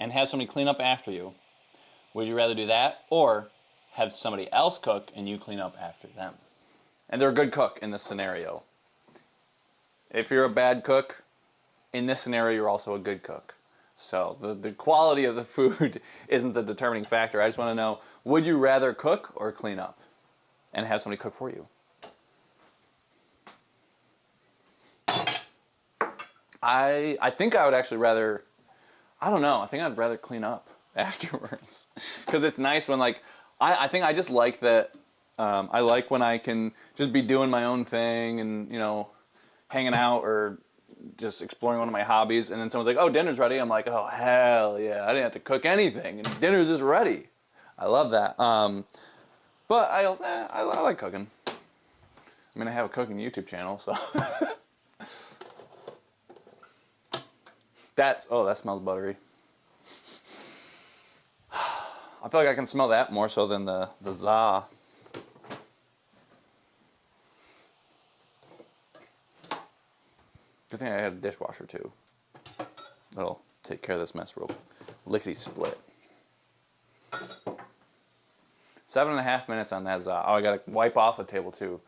and have somebody clean up after you, would you rather do that or have somebody else cook and you clean up after them? And they're a good cook in this scenario. If you're a bad cook, in this scenario you're also a good cook. So the quality of the food isn't the determining factor. I just want to know, would you rather cook or clean up and have somebody cook for you? I think I would actually rather, I don't know, I think I'd rather clean up afterwards. Because it's nice when like, I think I just like that, I like when I can just be doing my own thing and, you know, hanging out or just exploring one of my hobbies, and then someone's like, oh, dinner's ready. I'm like, oh, hell yeah, I didn't have to cook anything, and dinner's just ready. I love that. But I like cooking. I mean, I have a cooking YouTube channel, so. That smells buttery. I feel like I can smell that more so than the za. Good thing I had a dishwasher too. That'll take care of this mess real lickety split. 7.5 minutes on that za. Oh, I gotta wipe off the table too.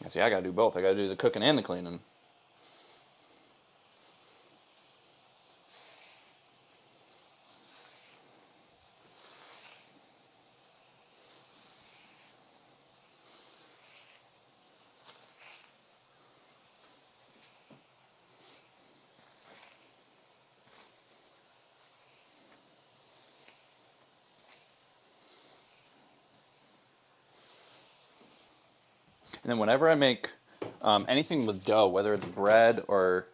See, I gotta do both. I gotta do the cooking and the cleaning. And then whenever I make anything with dough, whether it's bread or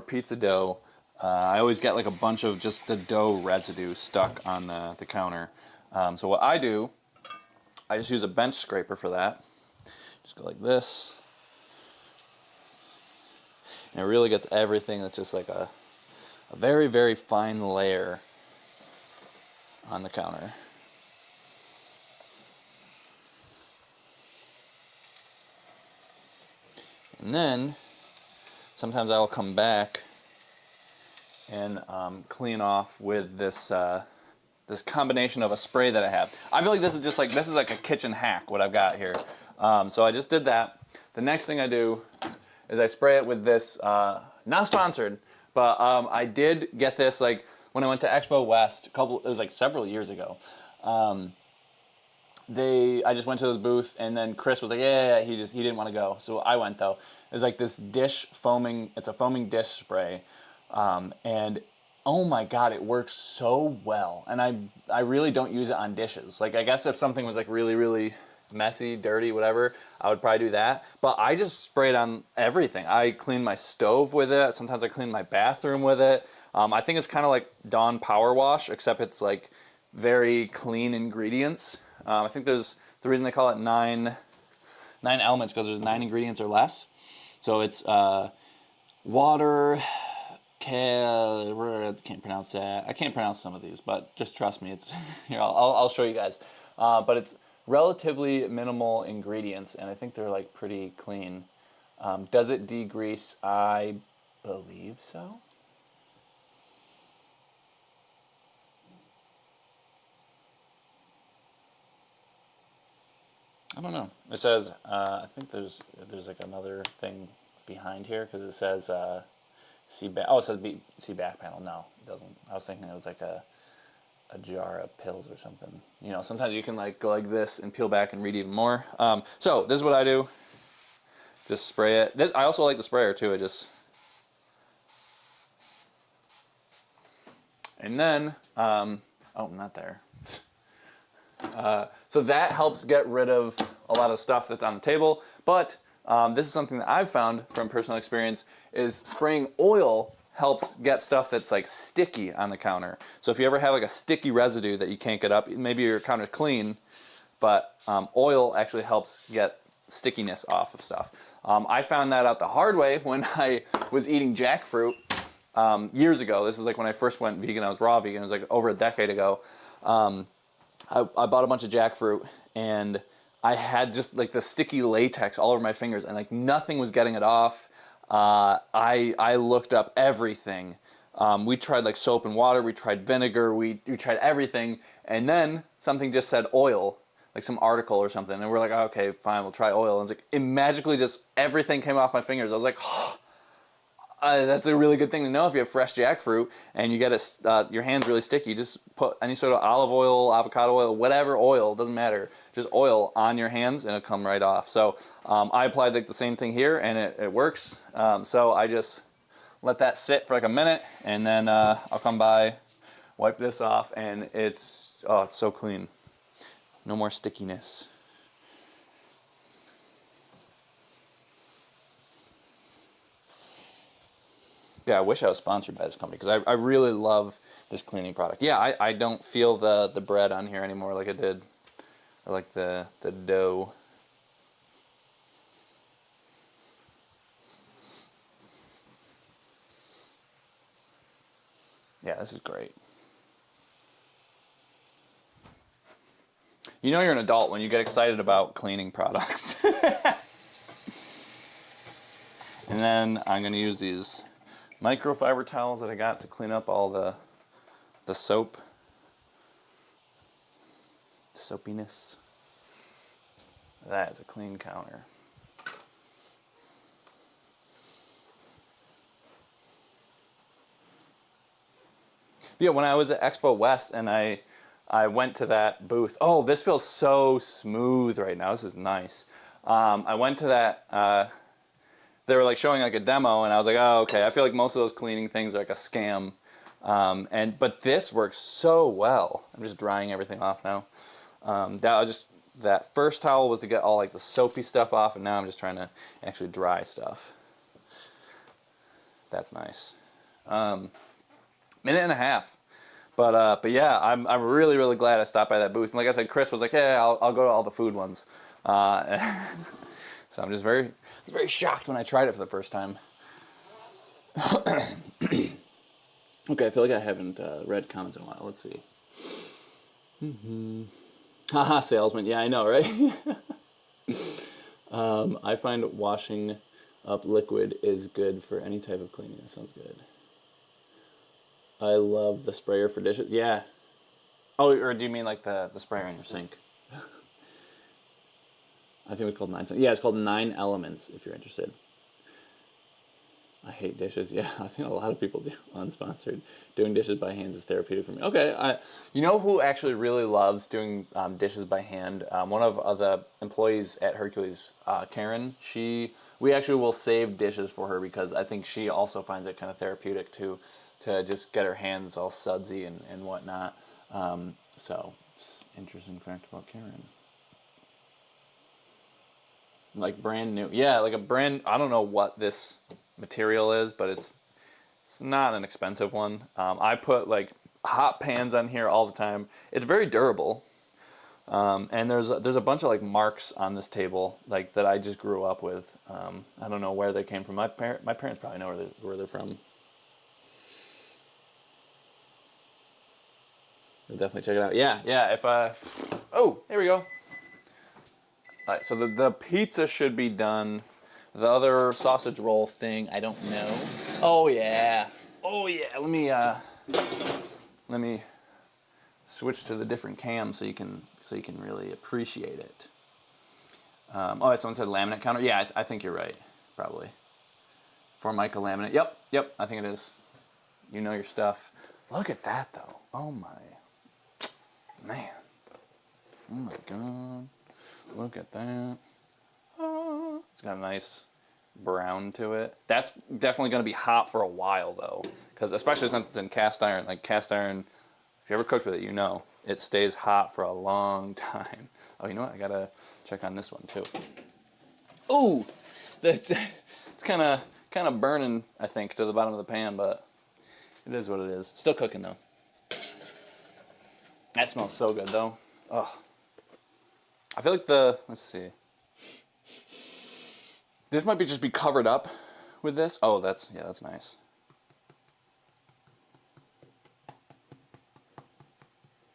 pizza dough, I always get like a bunch of just the dough residue stuck on the counter. So what I do, I just use a bench scraper for that. Just go like this. And it really gets everything that's just like a very, very fine layer on the counter. And then sometimes I will come back and clean off with this this combination of a spray that I have. I feel like this is like a kitchen hack what I've got here. So I just did that. The next thing I do is I spray it with this, not sponsored, but I did get this like when I went to Expo West it was like several years ago. I just went to this booth, and then Chris was like, yeah, he didn't want to go. So I went, though. It's like this it's a foaming dish spray. And oh my God, it works so well. And I really don't use it on dishes. Like, I guess if something was like really, really messy, dirty, whatever, I would probably do that. But I just spray it on everything. I clean my stove with it. Sometimes I clean my bathroom with it. I think it's kind of like Dawn Power Wash, except it's like very clean ingredients. I think there's the reason they call it nine elements because there's 9 ingredients or less. So it's water, I can't pronounce that. I can't pronounce some of these, but just trust me. It's here. I'll show you guys. But it's relatively minimal ingredients, and I think they're like pretty clean. Does it degrease? I believe so. I don't know. It says, I think there's like another thing behind here because it says see back. Oh, it says see back panel. No, it doesn't. I was thinking it was like a jar of pills or something. You know, sometimes you can like go like this and peel back and read even more. So this is what I do. Just spray it. I also like the sprayer too. And then oh, not there. So that helps get rid of a lot of stuff that's on the table. But this is something that I've found from personal experience is spraying oil helps get stuff that's like sticky on the counter. So if you ever have like a sticky residue that you can't get up, maybe your counter's clean, but oil actually helps get stickiness off of stuff. I found that out the hard way when I was eating jackfruit years ago. This is like when I first went vegan. I was raw vegan. It was like over a decade ago. I bought a bunch of jackfruit, and I had just like the sticky latex all over my fingers, and like nothing was getting it off. I looked up everything. We tried like soap and water, we tried vinegar, we tried everything, and then something just said oil, like some article or something, and we're like, oh, okay, fine, we'll try oil. And it's like, it magically just, everything came off my fingers. I was like, oh, That's a really good thing to know if you have fresh jackfruit and you get your hands really sticky. Just put any sort of olive oil, avocado oil, whatever oil, doesn't matter. Just oil on your hands and it'll come right off. So I applied like the same thing here and it works. So I just let that sit for like a minute and then I'll come by, wipe this off, and it's so clean. No more stickiness. Yeah, I wish I was sponsored by this company because I really love this cleaning product. Yeah, I don't feel the bread on here anymore like I did. I like the dough. Yeah, this is great. You know you're an adult when you get excited about cleaning products. And then I'm going to use these microfiber towels that I got to clean up all the soap. Soapiness. That is a clean counter. Yeah, when I was at Expo West and I went to that booth. Oh, this feels so smooth right now. This is nice. I went to that. They were like showing like a demo, and I was like, oh, okay. I feel like most of those cleaning things are like a scam. But this works so well. I'm just drying everything off now. That first towel was to get all like the soapy stuff off, and now I'm just trying to actually dry stuff. That's nice. Minute and a half. But yeah, I'm really, really glad I stopped by that booth. And like I said, Chris was like, hey, I'll go to all the food ones. So I'm just very shocked when I tried it for the first time. Okay, I feel like I haven't read comments in a while. Let's see. Haha, salesman. Yeah, I know, right? I find washing up liquid is good for any type of cleaning. That sounds good. I love the sprayer for dishes. Yeah. Oh, or do you mean like the sprayer in your sink? I think it's called 9. Yeah, it's called 9 Elements if you're interested. I hate dishes. Yeah, I think a lot of people do. Unsponsored. Doing dishes by hands is therapeutic for me. Okay, you know who actually really loves doing dishes by hand? One of the employees at Hercules, Karen. We actually will save dishes for her because I think she also finds it kind of therapeutic to just get her hands all sudsy and whatnot. So, interesting fact about Karen. Like brand new. Yeah, like I don't know what this material is, but it's not an expensive one. I put like hot pans on here all the time. It's very durable. And there's a bunch of like marks on this table like that I just grew up with. I don't know where they came from. My parents probably know where they're from. We'll definitely check it out. Yeah. Oh, here we go. All right, so the pizza should be done. The other sausage roll thing, I don't know. Oh yeah. Let me switch to the different cam so you can really appreciate it. Someone said laminate counter. Yeah, I think you're right. Probably. Formica laminate. Yep. I think it is. You know your stuff. Look at that though. Oh my man. Oh my god. Look at that. Oh, it's got a nice brown to it. That's definitely going to be hot for a while though, because especially since it's in cast iron. Like cast iron, if you ever cooked with it, you know it stays hot for a long time. Oh, you know what? I gotta check on this one too. Ooh, it's kind of burning, I think, to the bottom of the pan, but it is what it is. Still cooking though. That smells so good though. Oh. I feel like let's see. This might just be covered up with this. Oh, that's nice.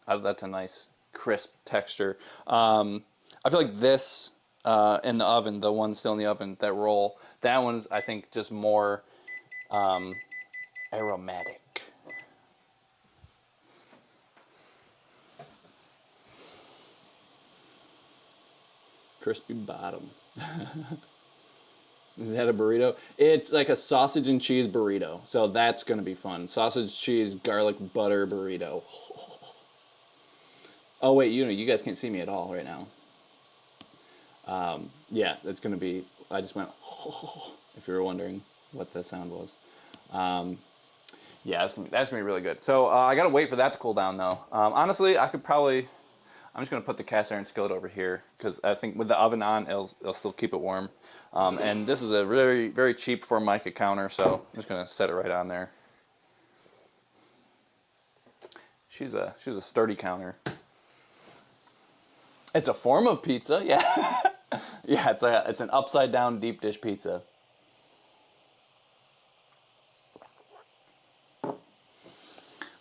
That's a nice crisp texture. I feel like this in the oven, the one still in the oven, that roll, that one's I think just more aromatic. Crispy bottom. Is that a burrito? It's like a sausage and cheese burrito. So that's going to be fun. Sausage, cheese, garlic, butter burrito. Oh, wait, you guys can't see me at all right now. Yeah, that's going to be, I just went, if you were wondering what the sound was. Yeah, that's gonna be really good. So I gotta wait for that to cool down though. Honestly, I could probably, I'm just gonna put the cast iron skillet over here because I think with the oven on, it'll still keep it warm. And this is a very, very cheap Formica counter, so I'm just gonna set it right on there. She's a sturdy counter. It's a form of pizza, yeah. Yeah, it's an upside down deep dish pizza.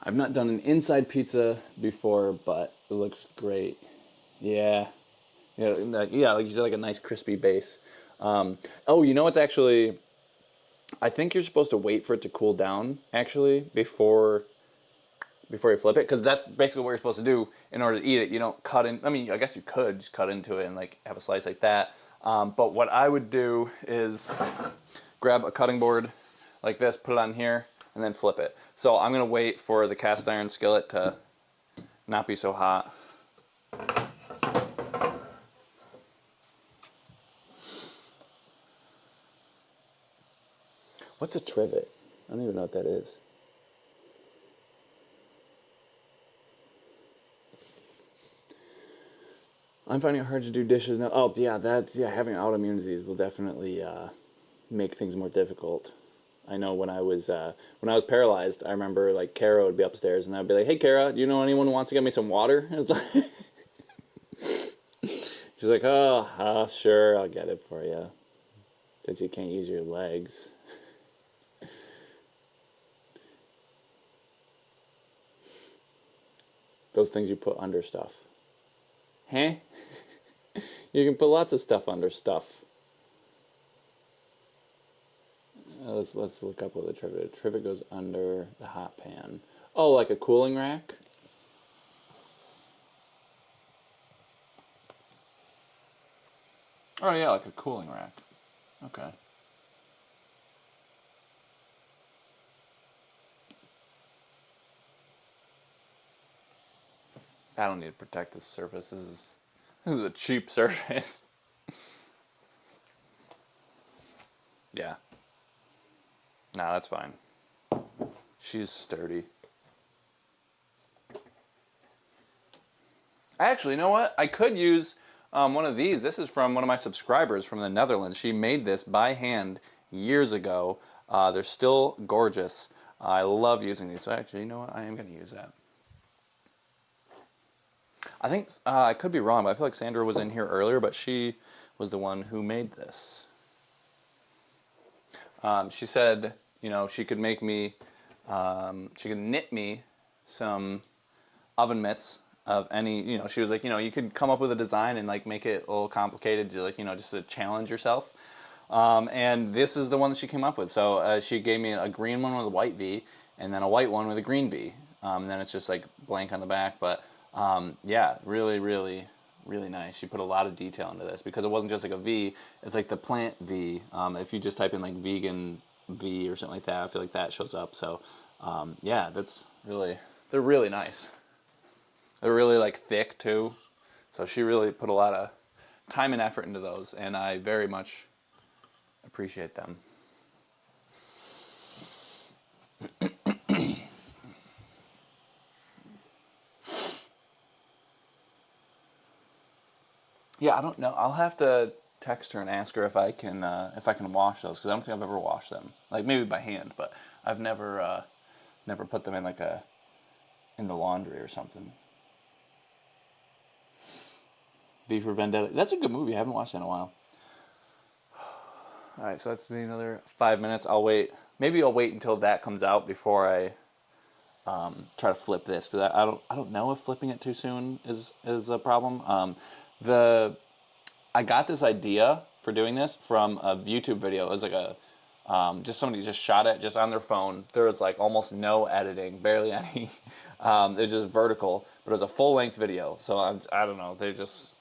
I've not done an inside pizza before, but it looks great. Yeah. Yeah, like you said, like a nice crispy base. Oh, you know what's actually, I think you're supposed to wait for it to cool down, actually, before you flip it, because that's basically what you're supposed to do in order to eat it. You don't cut in, I mean, I guess you could just cut into it and like have a slice like that. But what I would do is grab a cutting board like this, put it on here, and then flip it. So I'm gonna wait for the cast iron skillet to not be so hot. What's a trivet? I don't even know what that is. I'm finding it hard to do dishes now. Oh yeah, having autoimmune disease will definitely make things more difficult. I know when I was paralyzed, I remember like Kara would be upstairs and I'd be like, "Hey Kara, do you know anyone who wants to get me some water?" She's like, "Oh, sure, I'll get it for you, since you can't use your legs." Those things you put under stuff. Huh? You can put lots of stuff under stuff. Let's look up what a trivet is. Trivet goes under the hot pan. Oh, like a cooling rack? Oh yeah, like a cooling rack. Okay. I don't need to protect this surface. This is a cheap surface. Yeah. Nah, that's fine. She's sturdy. Actually, you know what? I could use one of these. This is from one of my subscribers from the Netherlands. She made this by hand years ago. They're still gorgeous. I love using these. So actually, you know what? I am going to use that. I think, I could be wrong, but I feel like Sandra was in here earlier, but she was the one who made this. She said, you know, she could make me, she could knit me some oven mitts of any, you know, she was like, you know, you could come up with a design and like make it a little complicated to like, you know, just to challenge yourself. And this is the one that she came up with. So she gave me a green one with a white V and then a white one with a green V. And then it's just like blank on the back, but yeah, really, really, really nice. She put a lot of detail into this because it wasn't just like a V, it's like the plant V. If you just type in like vegan V or something like that, I feel like that shows up. So yeah, that's really, they're really nice. They're really like thick too. So she really put a lot of time and effort into those, and I very much appreciate them. Yeah, I don't know. I'll have to text her and ask her if I can wash those, because I don't think I've ever washed them. Like maybe by hand, but I've never put them in like in the laundry or something. V for Vendetta. That's a good movie. I haven't watched it in a while. All right, so that's me another 5 minutes. I'll wait. Maybe I'll wait until that comes out before I try to flip this, because I don't know if flipping it too soon is a problem. I got this idea for doing this from a YouTube video. It was like a just somebody just shot it just on their phone. There was like almost no editing, barely any. It was just vertical, but it was a full-length video. So I don't know. They just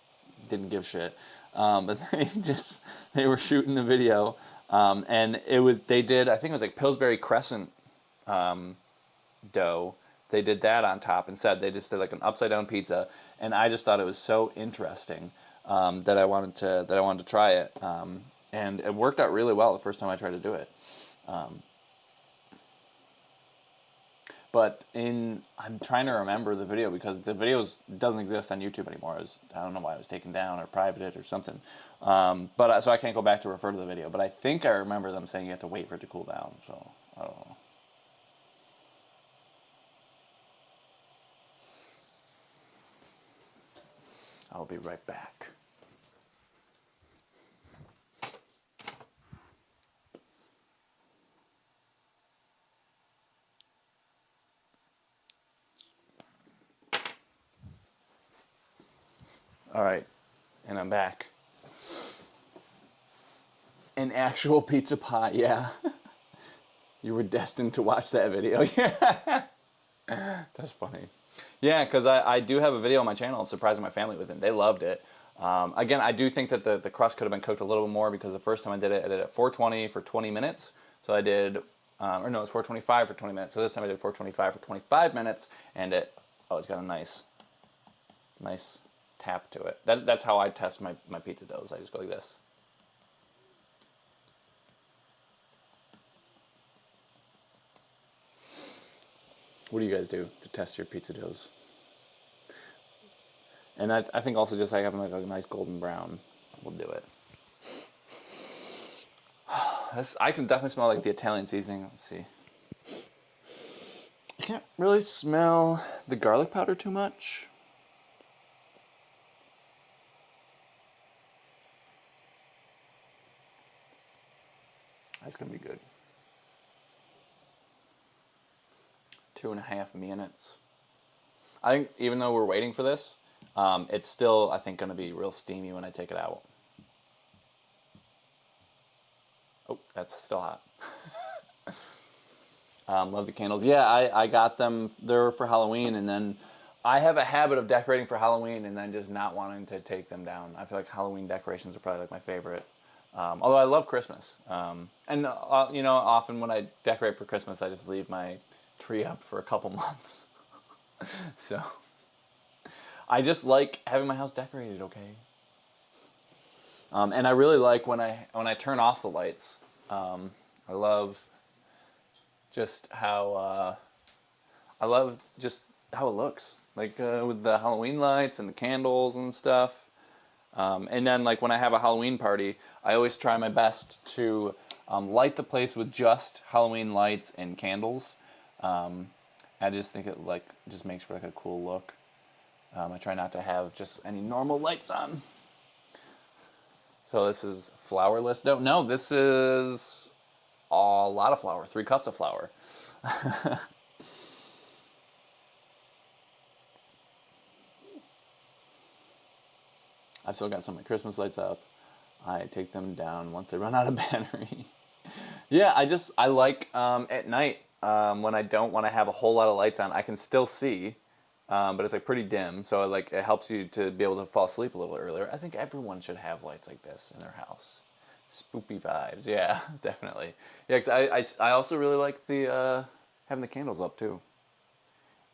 didn't give shit. But they were shooting the video And they did, I think it was like Pillsbury Crescent dough. They did that on top instead. They just did like an upside down pizza, and I just thought it was so interesting that I wanted to try it. And it worked out really well the first time I tried to do it. But I'm trying to remember the video because the video doesn't exist on YouTube anymore. I don't know why it was taken down or privated or something. So I can't go back to refer to the video. But I think I remember them saying you have to wait for it to cool down. So I don't know. I'll be right back. All right, and I'm back. An actual pizza pie, yeah. You were destined to watch that video, yeah. That's funny. Yeah, because I do have a video on my channel of surprising my family with it. They loved it. Again, I do think that the crust could have been cooked a little bit more because the first time I did it at 420 for 20 minutes. So I did, it was 425 for 20 minutes. So this time I did 425 for 25 minutes, and it's got a nice tap to it. That's how I test my pizza doughs. I just go like this. What do you guys do to test your pizza doughs? And I think also just like having like a nice golden brown will do it. I can definitely smell like the Italian seasoning. Let's see. I can't really smell the garlic powder too much. That's gonna be good. 2.5 minutes. I think even though we're waiting for this, it's still, I think, going to be real steamy when I take it out. Oh, that's still hot. Love the candles. Yeah, I got them. They're for Halloween, and then I have a habit of decorating for Halloween and then just not wanting to take them down. I feel like Halloween decorations are probably like my favorite. Although I love Christmas. Often when I decorate for Christmas, I just leave my tree up for a couple months. So I just like having my house decorated, okay? And I really like when I turn off the lights. I love just how it looks, like with the Halloween lights and the candles and stuff. And then like when I have a Halloween party, I always try my best to light the place with just Halloween lights and candles. I just think it just makes for like a cool look. I try not to have just any normal lights on. So this is flourless dough. No, this is a lot of flour. 3 cups of flour. I've still got some of my Christmas lights up. I take them down once they run out of battery. Yeah, I like at night when I don't want to have a whole lot of lights on. I can still see, but it's like pretty dim, so it helps you to be able to fall asleep a little earlier. I think everyone should have lights like this in their house. Spoopy vibes, yeah, definitely. Yeah, because I also really like the having the candles up too.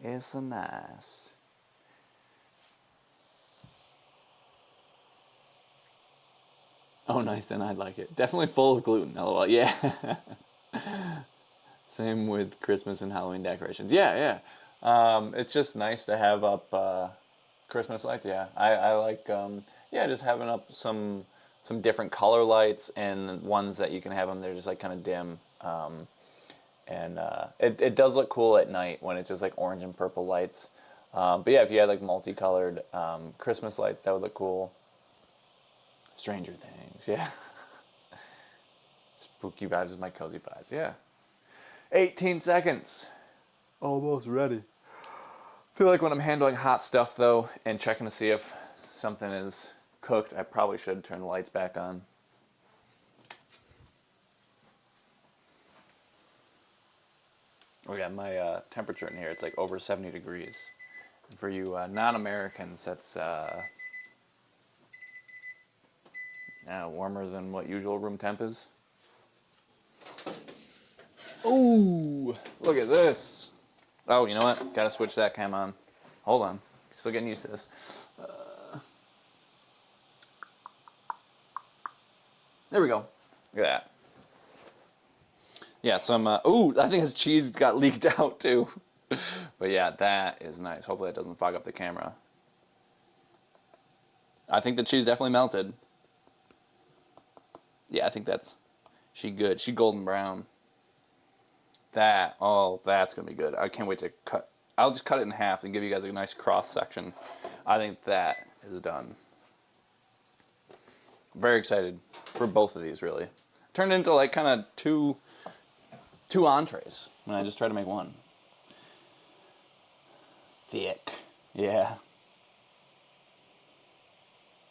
It's so nice. Oh, nice, and I'd like it. Definitely full of gluten, lol, yeah. Same with Christmas and Halloween decorations. Yeah. It's just nice to have up Christmas lights, yeah. I like, just having up some different color lights and ones that you can have them, they're just like kind of dim. It does look cool at night when it's just like orange and purple lights. But yeah, if you had like multicolored Christmas lights, that would look cool. Stranger Things, yeah. Spooky vibes is my cozy vibes, yeah. 18 seconds. Almost ready. I feel like when I'm handling hot stuff though and checking to see if something is cooked, I probably should turn the lights back on. Oh yeah, my temperature in here, it's like over 70 degrees. For you non-Americans, that's warmer than what usual room temp is. Ooh, look at this. Oh, you know what? Gotta switch that cam on. Hold on. Still getting used to this. There we go. Look at that. Yeah, some, ooh, I think his cheese got leaked out too. But yeah, that is nice. Hopefully that doesn't fog up the camera. I think the cheese definitely melted. Yeah, I think that's, she good. She golden brown. That, oh, that's going to be good. I can't wait to cut. I'll just cut it in half and give you guys a nice cross section. I think that is done. Very excited for both of these, really. Turned into like kind of two entrees when I just tried to make one. Thick. Yeah.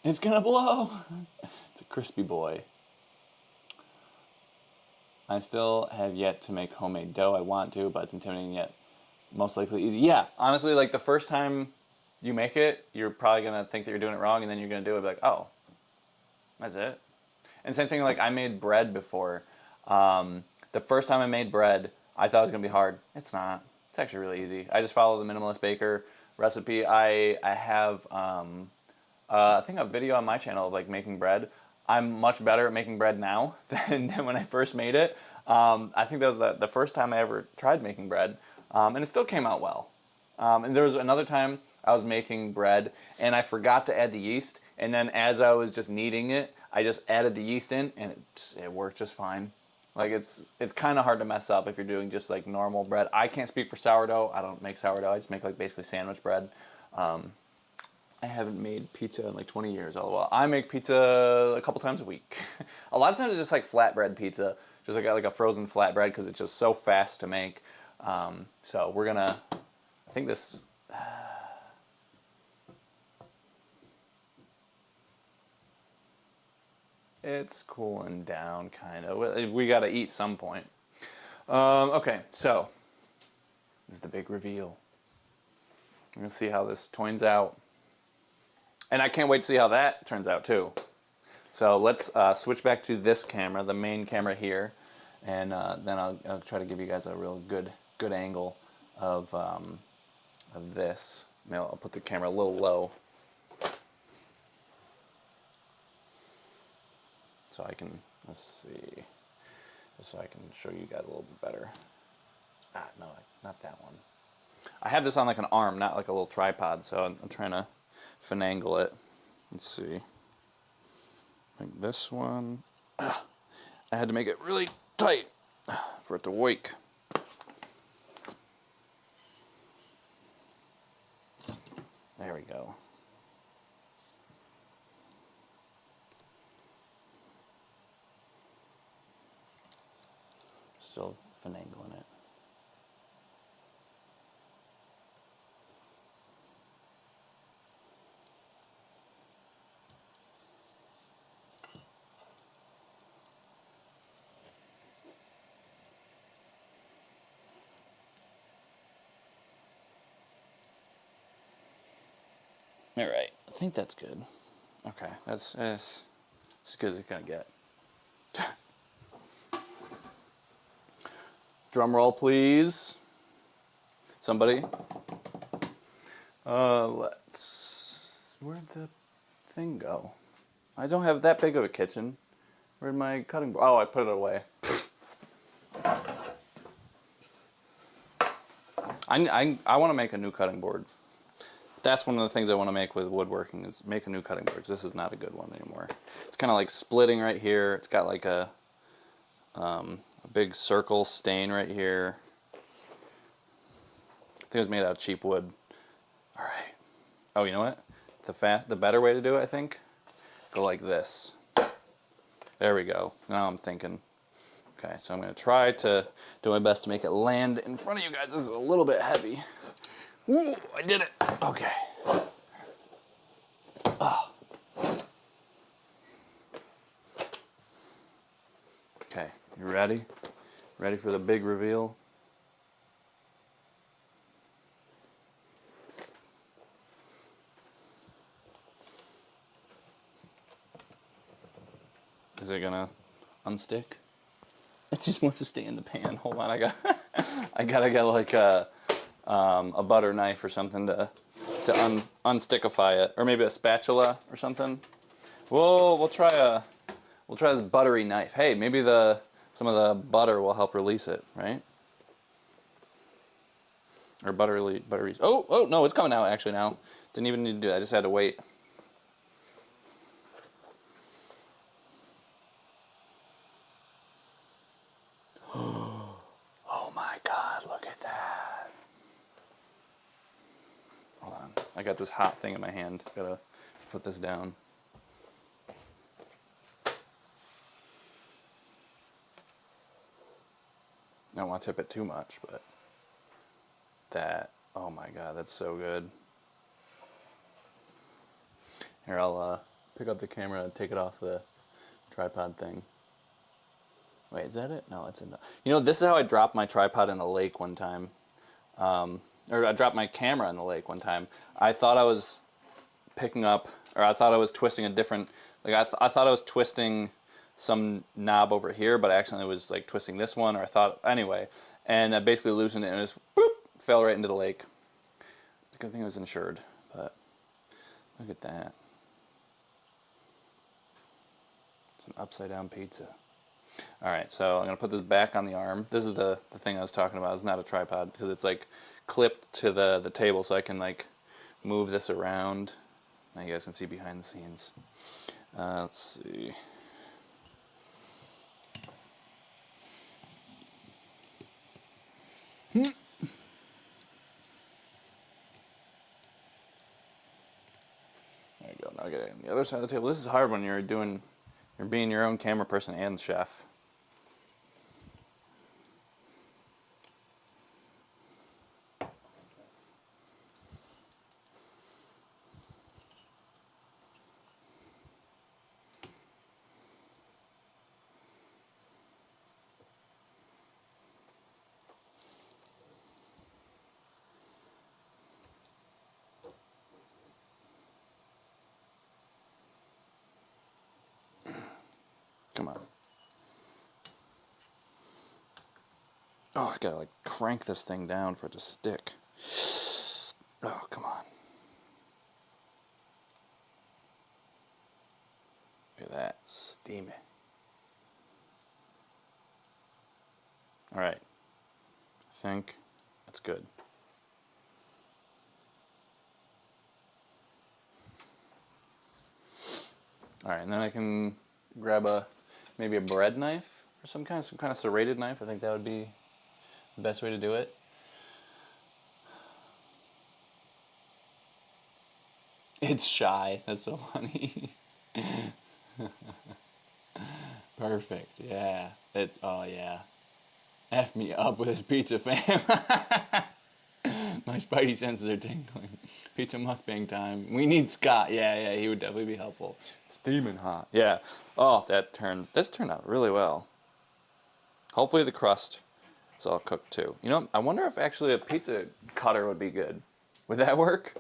It's gonna blow. It's a crispy boy. I still have yet to make homemade dough. I want to, but it's intimidating yet. Most likely easy. Yeah, honestly, like the first time you make it, you're probably gonna think that you're doing it wrong, and then you're gonna do it like, oh, that's it. And same thing, like I made bread before. The first time I made bread, I thought it was gonna be hard. It's not. It's actually really easy. I just follow the minimalist baker recipe. I have I think a video on my channel of like making bread. I'm much better at making bread now than when I first made it. I think that was the first time I ever tried making bread, and it still came out well. And there was another time I was making bread and I forgot to add the yeast, and then as I was just kneading it, I just added the yeast in, and it worked just fine. Like it's kind of hard to mess up if you're doing just like normal bread. I can't speak for sourdough. I don't make sourdough. I just make like basically sandwich bread. I haven't made pizza in like 20 years. Although I make pizza a couple times a week. A lot of times it's just like flatbread pizza, just like a frozen flatbread because it's just so fast to make. So we're gonna. I think this. It's cooling down, kind of. We gotta eat some point. Okay, so this is the big reveal. We're gonna see how this turns out. And I can't wait to see how that turns out too. So let's switch back to this camera, the main camera here, and then I'll try to give you guys a real good angle of this. Maybe I'll put the camera a little low, so I can, let's see, so I can show you guys a little bit better. Ah, no, not that one. I have this on like an arm, not like a little tripod, so I'm trying to finagle it. Let's see. Like this one. I had to make it really tight for it to wake. There we go. Still finagling it. All right, I think that's good. Okay, that's as good as it's gonna get. Drum roll, please. Somebody. Where'd the thing go? I don't have that big of a kitchen. Where'd my cutting board? Oh, I put it away. I want to make a new cutting board. That's one of the things I want to make with woodworking is make a new cutting board. This is not a good one anymore. It's kind of like splitting right here. It's got like a big circle stain right here. I think it was made out of cheap wood. All right. Oh, you know what? The better way to do it, I think, go like this. There we go. Now I'm thinking. Okay, so I'm going to try to do my best to make it land in front of you guys. This is a little bit heavy. Ooh, I did it. Okay. Oh. Okay, you ready? Ready for the big reveal? Is it gonna unstick? It just wants to stay in the pan. Hold on, I gotta get like a butter knife or something to unstickify it, or maybe a spatula or something. We'll try this buttery knife. Hey, maybe some of the butter will help release it, right? Or buttery. Oh no, it's coming out actually now. Didn't even need to do that. I just had to wait. Oh my God, look at that. Hold on. I got this hot thing in my hand. Gotta just put this down. I don't want to tip it too much, but that, oh my God, that's so good. Here, I'll pick up the camera and take it off the tripod thing. Wait, is that it? No, it's enough. You know, this is how I dropped my tripod in the lake one time. Or I dropped my camera in the lake one time. I thought I was picking up, or I thought I was twisting a different, like I thought I was twisting some knob over here, but I accidentally was like twisting this one, or I thought, anyway. And I basically loosened it and it just, boop, fell right into the lake. It's a good thing it was insured, but look at that. It's an upside down pizza. Alright, so I'm going to put this back on the arm. This is the thing I was talking about. It's not a tripod because it's like clipped to the table, so I can like move this around. Now you guys can see behind the scenes. Let's see. There you go. Now get it on the other side of the table. This is hard when you're being your own camera person and chef. Come on. Oh, I gotta like crank this thing down for it to stick. Oh, come on. Look at that, steamy. All right, I think that's good. All right, and then I can grab maybe a bread knife or some kind of serrated knife. I think that would be the best way to do it. It's shy. That's so funny. Perfect. Yeah. Oh yeah. F me up with his pizza fam. My spidey senses are tingling. Pizza mukbang time. We need Scott. Yeah, he would definitely be helpful. Steaming hot. Yeah. Oh, this turned out really well. Hopefully the crust is all cooked too. You know, I wonder if actually a pizza cutter would be good. Would that work?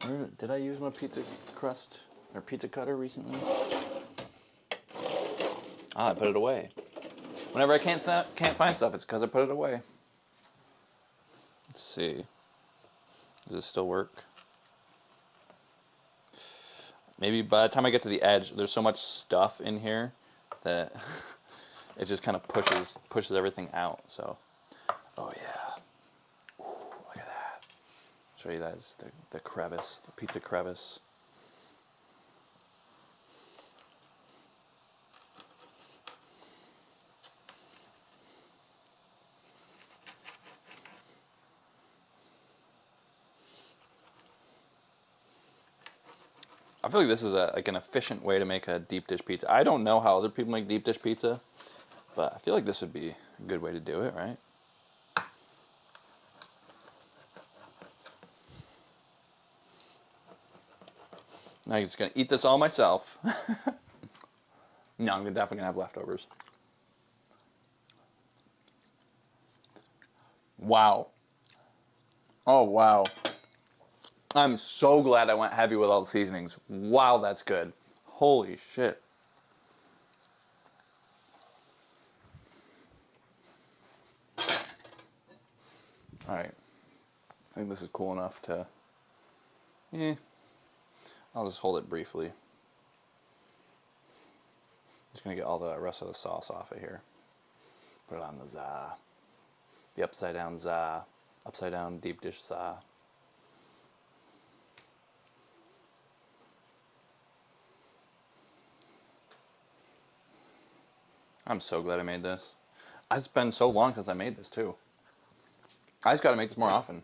Or did I use my pizza crust or pizza cutter recently? Ah, I put it away. Whenever I can't find stuff, it's because I put it away. Let's see. Does it still work? Maybe by the time I get to the edge, there's so much stuff in here that it just kind of pushes everything out. So, oh yeah. Ooh, look at that. Show you that. It's the crevice, the pizza crevice. I feel like this is like an efficient way to make a deep dish pizza. I don't know how other people make deep dish pizza, but I feel like this would be a good way to do it, right? Now I'm just gonna eat this all myself. No, I'm definitely gonna have leftovers. Wow. Oh wow. I'm so glad I went heavy with all the seasonings. Wow, that's good. Holy shit. All right. I think this is cool enough to, I'll just hold it briefly. Just gonna get all the rest of the sauce off of here. Put it on the za. The upside down za. Upside down deep dish za. I'm so glad I made this. It's been so long since I made this too. I just gotta make this more often.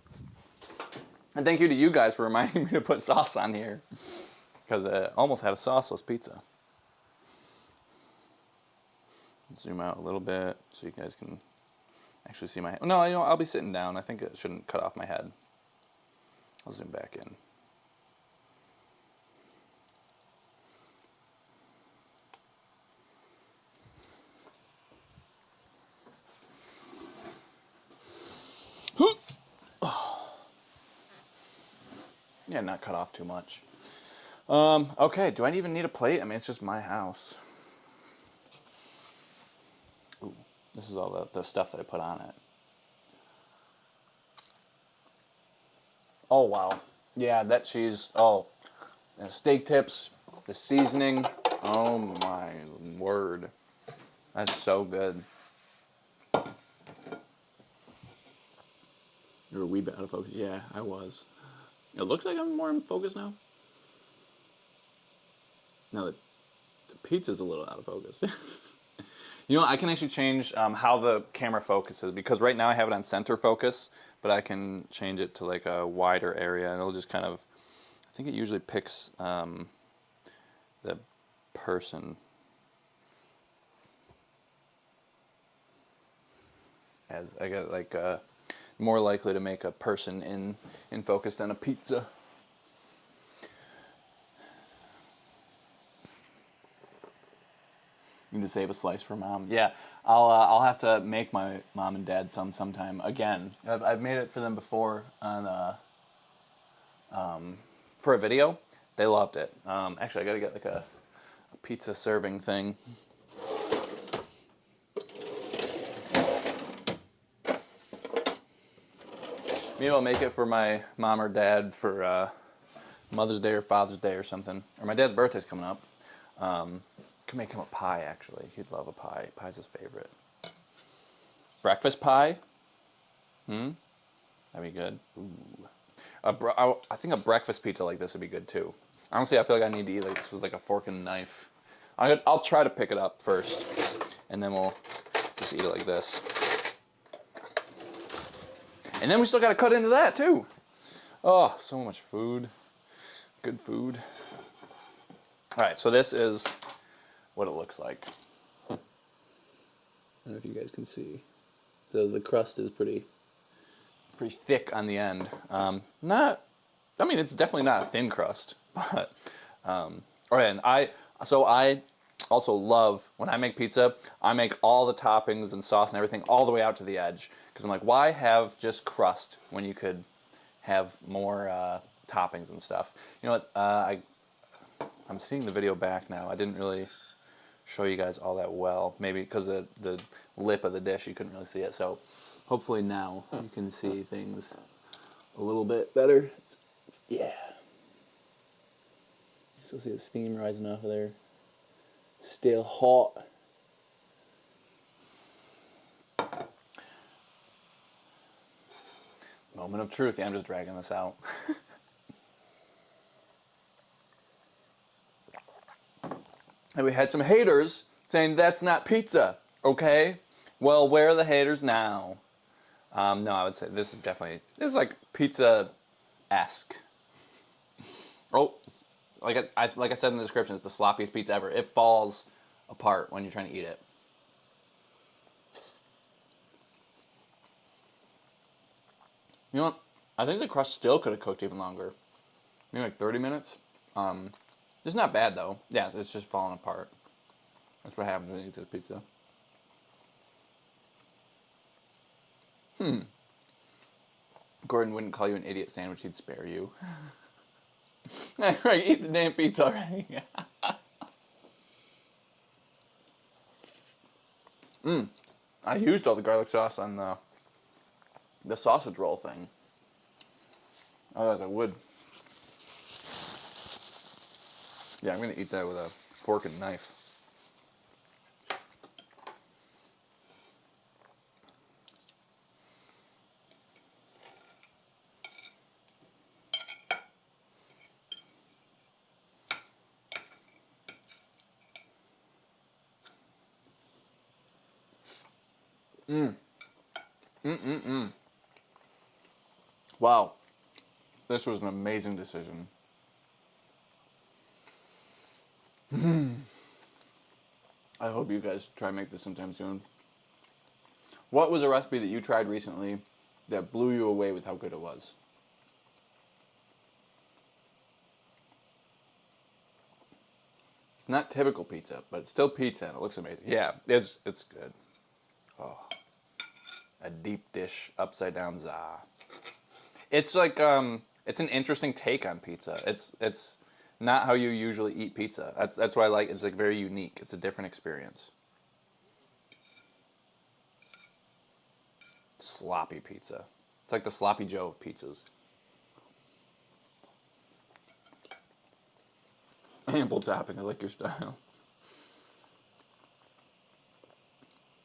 And thank you to you guys for reminding me to put sauce on here. Because I almost had a sauceless pizza. Zoom out a little bit so you guys can actually see my head. No, I'll be sitting down. I think it shouldn't cut off my head. I'll zoom back in. Yeah, not cut off too much. Okay, do I even need a plate? I mean, it's just my house. Ooh, this is all the stuff that I put on it. Oh, wow. Yeah, that cheese. Oh, the steak tips, the seasoning. Oh, my word. That's so good. You're a wee bit out of focus. Yeah, I was. It looks like I'm more in focus now. No, the pizza's a little out of focus. You know, I can actually change how the camera focuses, because right now I have it on center focus, but I can change it to like a wider area, and it'll just kind of, I think it usually picks the person as, I get like more likely to make a person in focus than a pizza. You need to save a slice for mom. Yeah, I'll have to make my mom and dad sometime again. I've made it for them before on for a video. They loved it. Actually, I gotta get like a pizza serving thing. Maybe I'll make it for my mom or dad for Mother's Day or Father's Day or something. Or my dad's birthday's coming up. Can make him a pie, actually. He'd love a pie. Pie's his favorite. Breakfast pie? That'd be good. Ooh. I think a breakfast pizza like this would be good, too. Honestly, I feel like I need to eat like this with like a fork and a knife. I'll try to pick it up first, and then we'll just eat it like this. And then we still got to cut into that, too. Oh, so much food. Good food. All right, so this is what it looks like. I don't know if you guys can see. The crust is pretty thick on the end. It's definitely not a thin crust, but and I also love when I make pizza, I make all the toppings and sauce and everything all the way out to the edge, because I'm like, why have just crust when you could have more toppings and stuff? You know what? I'm seeing the video back now. I didn't really show you guys all that well. Maybe because the lip of the dish, you couldn't really see it. So hopefully now you can see things a little bit better. Yeah. You still see the steam rising off of there. Still hot. Moment of truth. Yeah, I'm just dragging this out. And we had some haters saying that's not pizza, okay? Well, where are the haters now? No, I would say this is like pizza-esque. Oh, like I said in the description, it's the sloppiest pizza ever. It falls apart when you're trying to eat it. You know what? I think the crust still could have cooked even longer. Maybe like 30 minutes. It's not bad though. Yeah, it's just falling apart. That's what happens when you eat this pizza. Gordon wouldn't call you an idiot sandwich, he'd spare you. Right, eat the damn pizza already. I used all the garlic sauce on the the sausage roll thing. Otherwise I would. Yeah, I'm gonna eat that with a fork and knife. Wow, this was an amazing decision. I hope you guys try and make this sometime soon. What was a recipe that you tried recently that blew you away with how good it was? It's not typical pizza, but it's still pizza and it looks amazing. Yeah, it's good. Oh, a deep dish upside down za. It's like it's an interesting take on pizza. It's not how you usually eat pizza. That's why I like it's like very unique. It's a different experience. Sloppy pizza. It's like the sloppy Joe of pizzas. Ample topping. I like your style.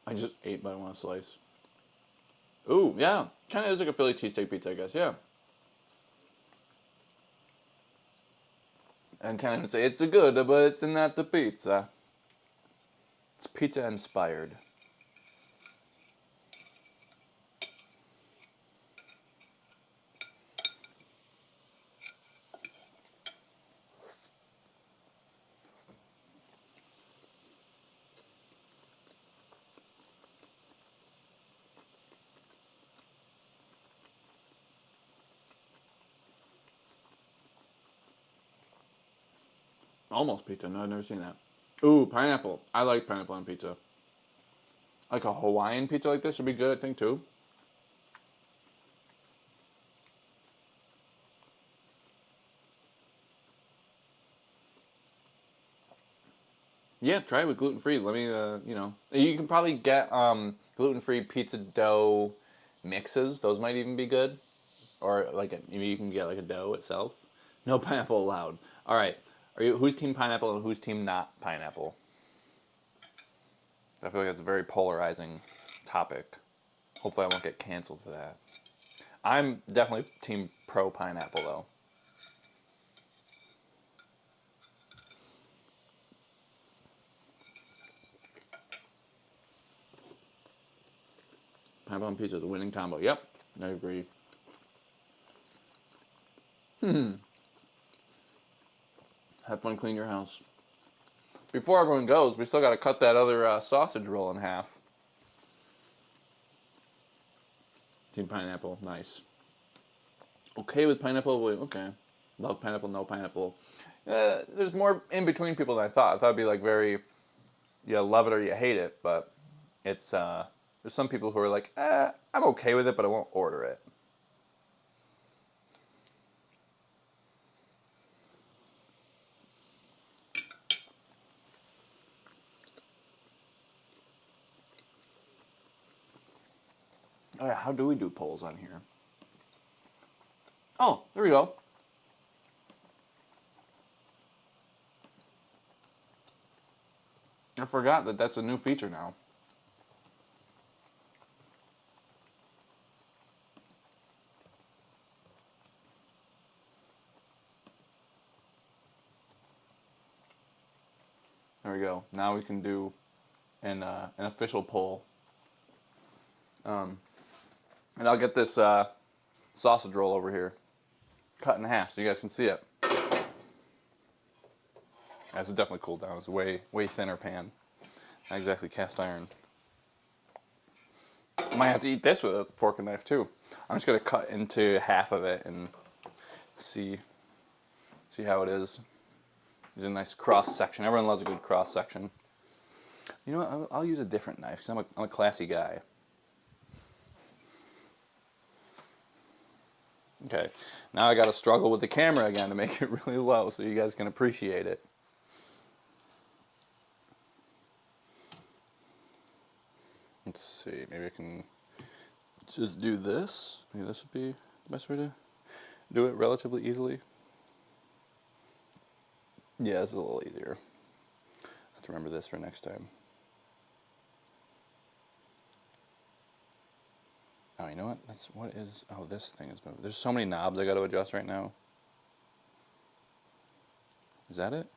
I just ate, but I want a slice. Ooh, yeah. Kind of is like a Philly cheesesteak pizza, I guess. Yeah. And kind of say it's a good, but it's not the pizza. It's pizza inspired. Almost pizza. No, I've never seen that. Ooh, pineapple. I like pineapple on pizza. Like a Hawaiian pizza like this would be good, I think, too. Yeah, try it with gluten-free. Let me, you know. You can probably get gluten-free pizza dough mixes. Those might even be good. Or, like, maybe you can get, like, a dough itself. No pineapple allowed. All right. Who's team pineapple and who's team not pineapple? I feel like that's a very polarizing topic. Hopefully I won't get canceled for that. I'm definitely team pro pineapple, though. Pineapple and pizza is a winning combo. Yep, I agree. Have fun cleaning your house. Before everyone goes, we still got to cut that other sausage roll in half. Team pineapple, nice. Okay with pineapple, okay. Love pineapple, no pineapple. There's more in between people than I thought. I thought it'd be like very, you love it or you hate it, but it's, there's some people who are like, I'm okay with it, but I won't order it. Oh yeah, how do we do polls on here? Oh, there we go. I forgot that that's a new feature now. There we go. Now we can do an official poll. And I'll get this sausage roll over here, cut in half so you guys can see it. This is definitely cooled down. It's a way thinner pan. Not exactly cast iron. I might have to eat this with a fork and knife too. I'm just gonna cut into half of it and see how it is. It's a nice cross section. Everyone loves a good cross section. You know what? I'll use a different knife because I'm a classy guy. Okay, now I gotta struggle with the camera again to make it really low so you guys can appreciate it. Let's see, maybe I can just do this. Maybe this would be the best way to do it relatively easily. Yeah, it's a little easier. I have to remember this for next time. Oh, you know what? Oh, this thing is moving. There's so many knobs I got to adjust right now. Is that it?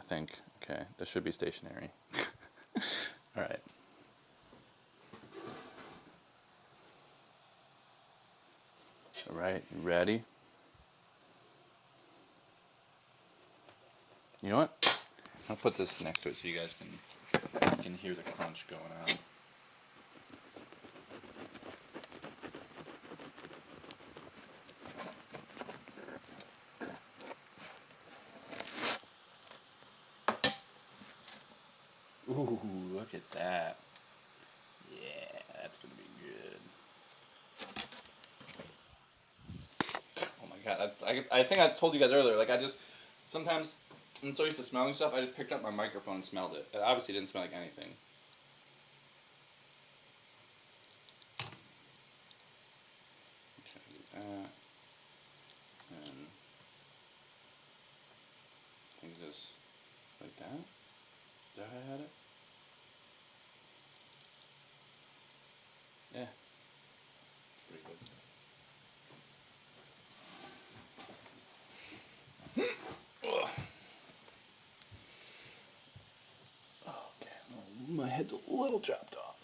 I think. Okay, this should be stationary. All right. All right, you ready? You know what? I'll put this next to it so you guys can hear the crunch going on. Ooh, look at that. Yeah, that's gonna be good. Oh my god, I think I told you guys earlier, like sometimes, I'm so used to smelling stuff, I just picked up my microphone and smelled it. It obviously didn't smell like anything. Okay, do that. And I think just like that. Is that how I had it? Yeah. It's pretty good. Ugh. Okay, my head's a little chopped off.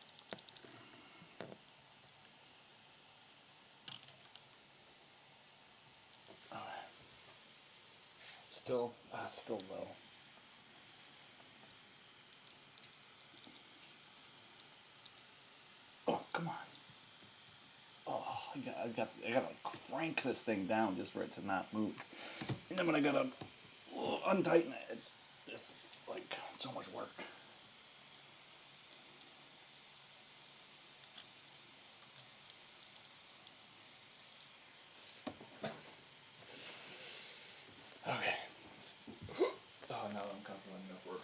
Still low. Oh, come on. Oh, I gotta crank this thing down just for it to not move. And then when I gotta untighten it, it's like so much work. Okay. Oh, now that I'm comfortable, enough work.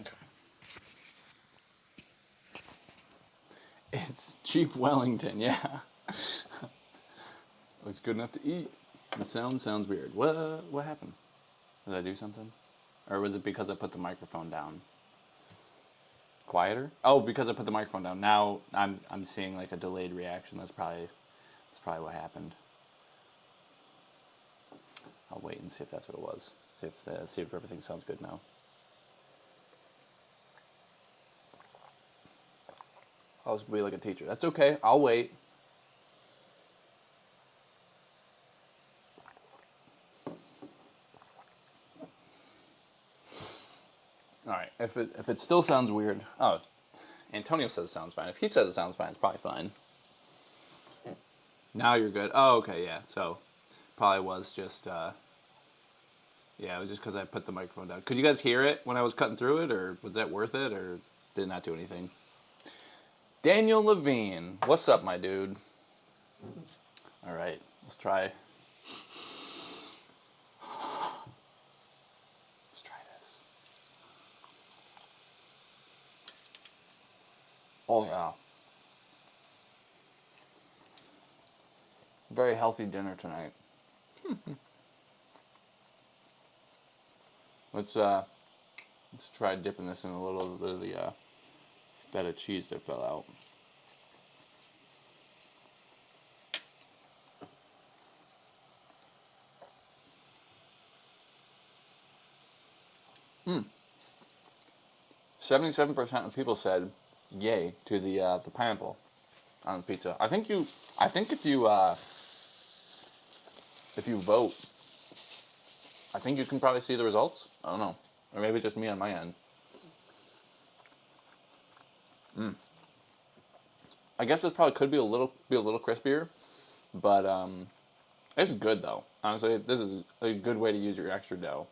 Okay. It's cheap Wellington, yeah. Looks good enough to eat. The sound sounds weird. What happened? Did I do something? Or was it because I put the microphone down? Quieter? Oh, because I put the microphone down. Now I'm seeing like a delayed reaction. That's probably what happened. I'll wait and see if that's what it was. See if everything sounds good now. I'll just be like a teacher. That's okay. I'll wait. All right. If it still sounds weird, oh, Antonio says it sounds fine. If he says it sounds fine, it's probably fine. Now you're good. Oh, okay, yeah. So, probably was just, yeah, it was just because I put the microphone down. Could you guys hear it when I was cutting through it, or was that worth it, or did it not do anything? Daniel Levine, what's up, my dude? All right, let's try. Let's try this. Oh yeah. Very healthy dinner tonight. Let's try dipping this in a little bit of the feta cheese that fell out. Hmm. 77% of people said yay to the pineapple on the pizza. I think if you vote, I think you can probably see the results. I don't know, or maybe just me on my end. I guess this probably could be a little crispier, but it's good though. Honestly, this is a good way to use your extra dough.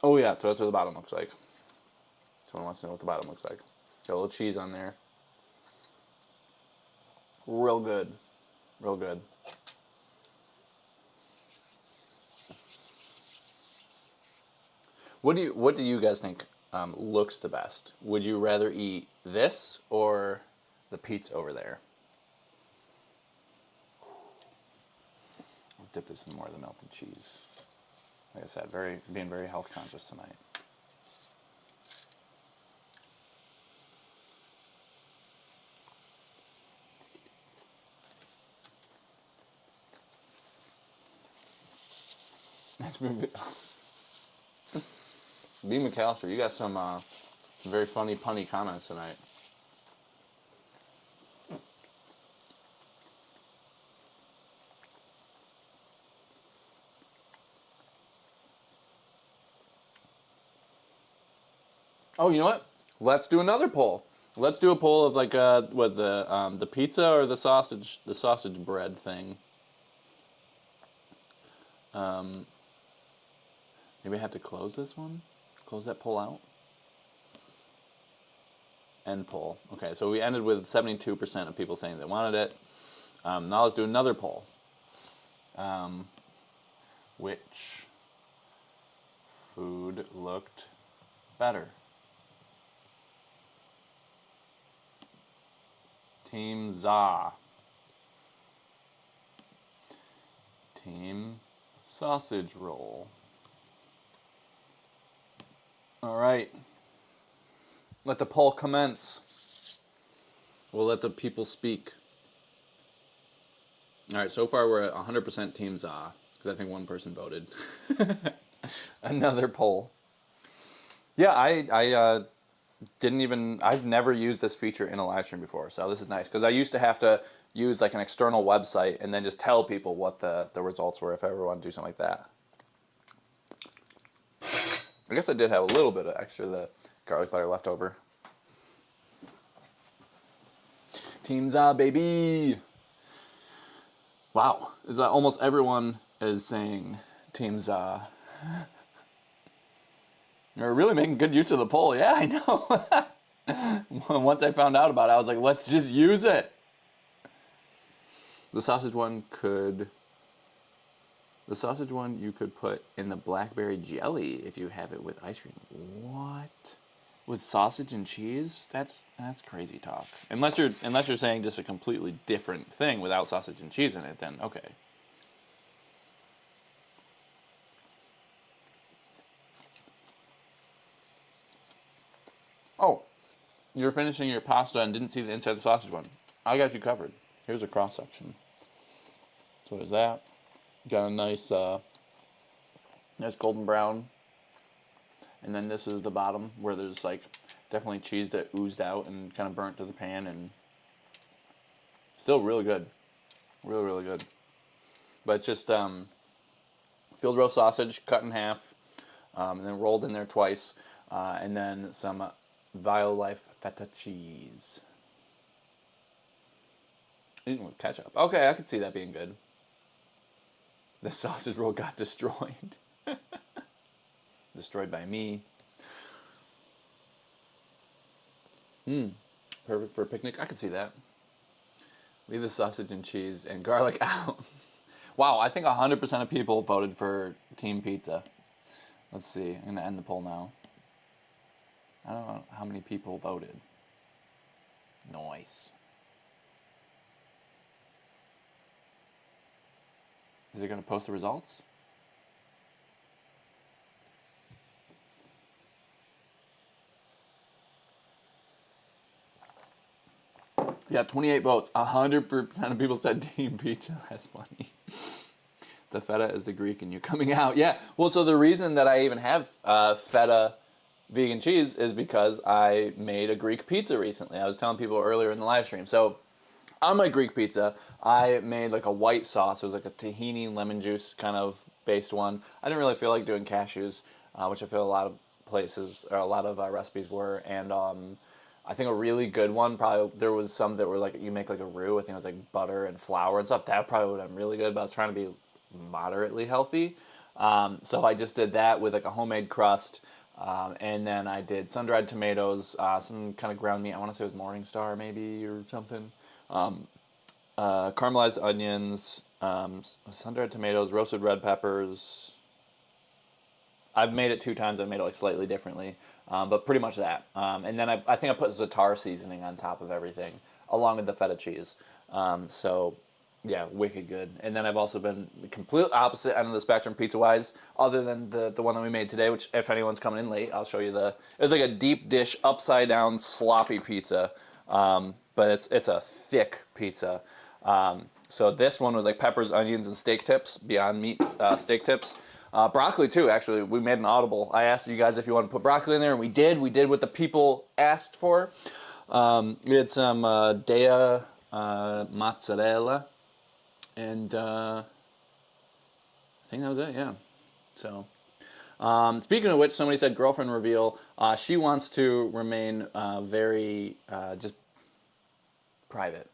Oh yeah, so that's what the bottom looks like. Someone wants to know what the bottom looks like. Got a little cheese on there. Real good. Real good. What do you guys think looks the best? Would you rather eat this or the pizza over there? Let's dip this in more of the melted cheese. Like I said, being very health conscious tonight. That's me. B. McAllister, you got some very funny, punny comments tonight. Oh, you know what? Let's do another poll. Let's do a poll of like what the pizza or the sausage bread thing. Maybe I have to close this one. Close that poll out. End poll. Okay, so we ended with 72% of people saying they wanted it. Now let's do another poll. Which food looked better? Team Za. Team Sausage Roll. All right. Let the poll commence. We'll let the people speak. All right, so far we're at 100% Team Za, because I think one person voted. Another poll. Yeah, I didn't even, I've never used this feature in a live stream before, so this is nice, because I used to have to use like an external website and then just tell people what the results were if I ever want to do something like that. I guess I did have a little bit of extra the garlic butter left over. Team Za, baby! Wow, is that almost everyone is saying Team Za. They're really making good use of the poll. Yeah, I know. Once I found out about it, I was like, let's just use it. The sausage one you could put in the blackberry jelly if you have it with ice cream. What? With sausage and cheese? That's crazy talk. Unless you're saying just a completely different thing without sausage and cheese in it, then okay. Oh, you're finishing your pasta and didn't see the inside of the sausage one. I got you covered. Here's a cross section. So there's that. Got a nice golden brown. And then this is the bottom where there's like definitely cheese that oozed out and kind of burnt to the pan, and still really good. Really, really good. But it's just field roast sausage cut in half and then rolled in there twice. And then some Violife feta cheese. Eaten with ketchup. Okay, I could see that being good. The sausage roll got destroyed. Destroyed by me. Perfect for a picnic. I could see that. Leave the sausage and cheese and garlic out. Wow, I think 100% of people voted for Team Pizza. Let's see. I'm going to end the poll now. I don't know how many people voted. Nice. Is it going to post the results? Yeah, 28 votes. 100% of people said Team Pizza. That's funny. The feta is the Greek in you coming out. Yeah, well, so the reason that I even have feta vegan cheese is because I made a Greek pizza recently. I was telling people earlier in the live stream. So on my Greek pizza, I made like a white sauce. It was like a tahini lemon juice kind of based one. I didn't really feel like doing cashews, which I feel a lot of places or a lot of recipes were. And I think a really good one, probably there was some that were like, you make like a roux. I think it was like butter and flour and stuff. That probably would have been really good, but I was trying to be moderately healthy. So I just did that with like a homemade crust. And then I did sun-dried tomatoes, some kind of ground meat. I want to say it was Morningstar maybe or something. Caramelized onions, sun-dried tomatoes, roasted red peppers. I've made it 2 times. I've made it like slightly differently, but pretty much that. And then I think I put za'atar seasoning on top of everything, along with the feta cheese. So yeah, wicked good. And then I've also been complete opposite end of the spectrum pizza-wise, other than the one that we made today, which if anyone's coming in late, I'll show you it was like a deep dish, upside-down, sloppy pizza. But it's a thick pizza. So this one was like peppers, onions, and steak tips, Beyond Meat steak tips. Broccoli too, actually. We made an audible. I asked you guys if you want to put broccoli in there, and we did. We did what the people asked for. We had some Dea mozzarella, and I think that was it, yeah. So, speaking of which, somebody said girlfriend reveal. She wants to remain very just private.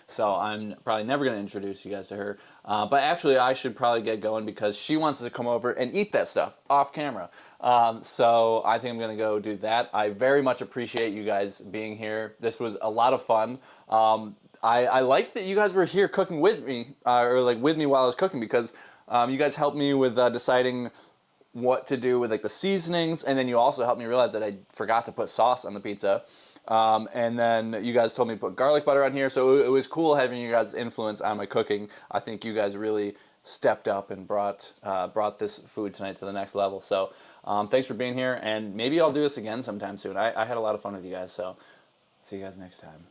So I'm probably never going to introduce you guys to her. But actually, I should probably get going because she wants to come over and eat that stuff off camera. So I think I'm going to go do that. I very much appreciate you guys being here. This was a lot of fun. I like that you guys were here cooking with me, or like with me while I was cooking, because you guys helped me with deciding what to do with like the seasonings, and then you also helped me realize that I forgot to put sauce on the pizza. And then you guys told me to put garlic butter on here, so it was cool having you guys' influence on my cooking. I think you guys really stepped up and brought this food tonight to the next level. So thanks for being here, and maybe I'll do this again sometime soon. I had a lot of fun with you guys, so see you guys next time.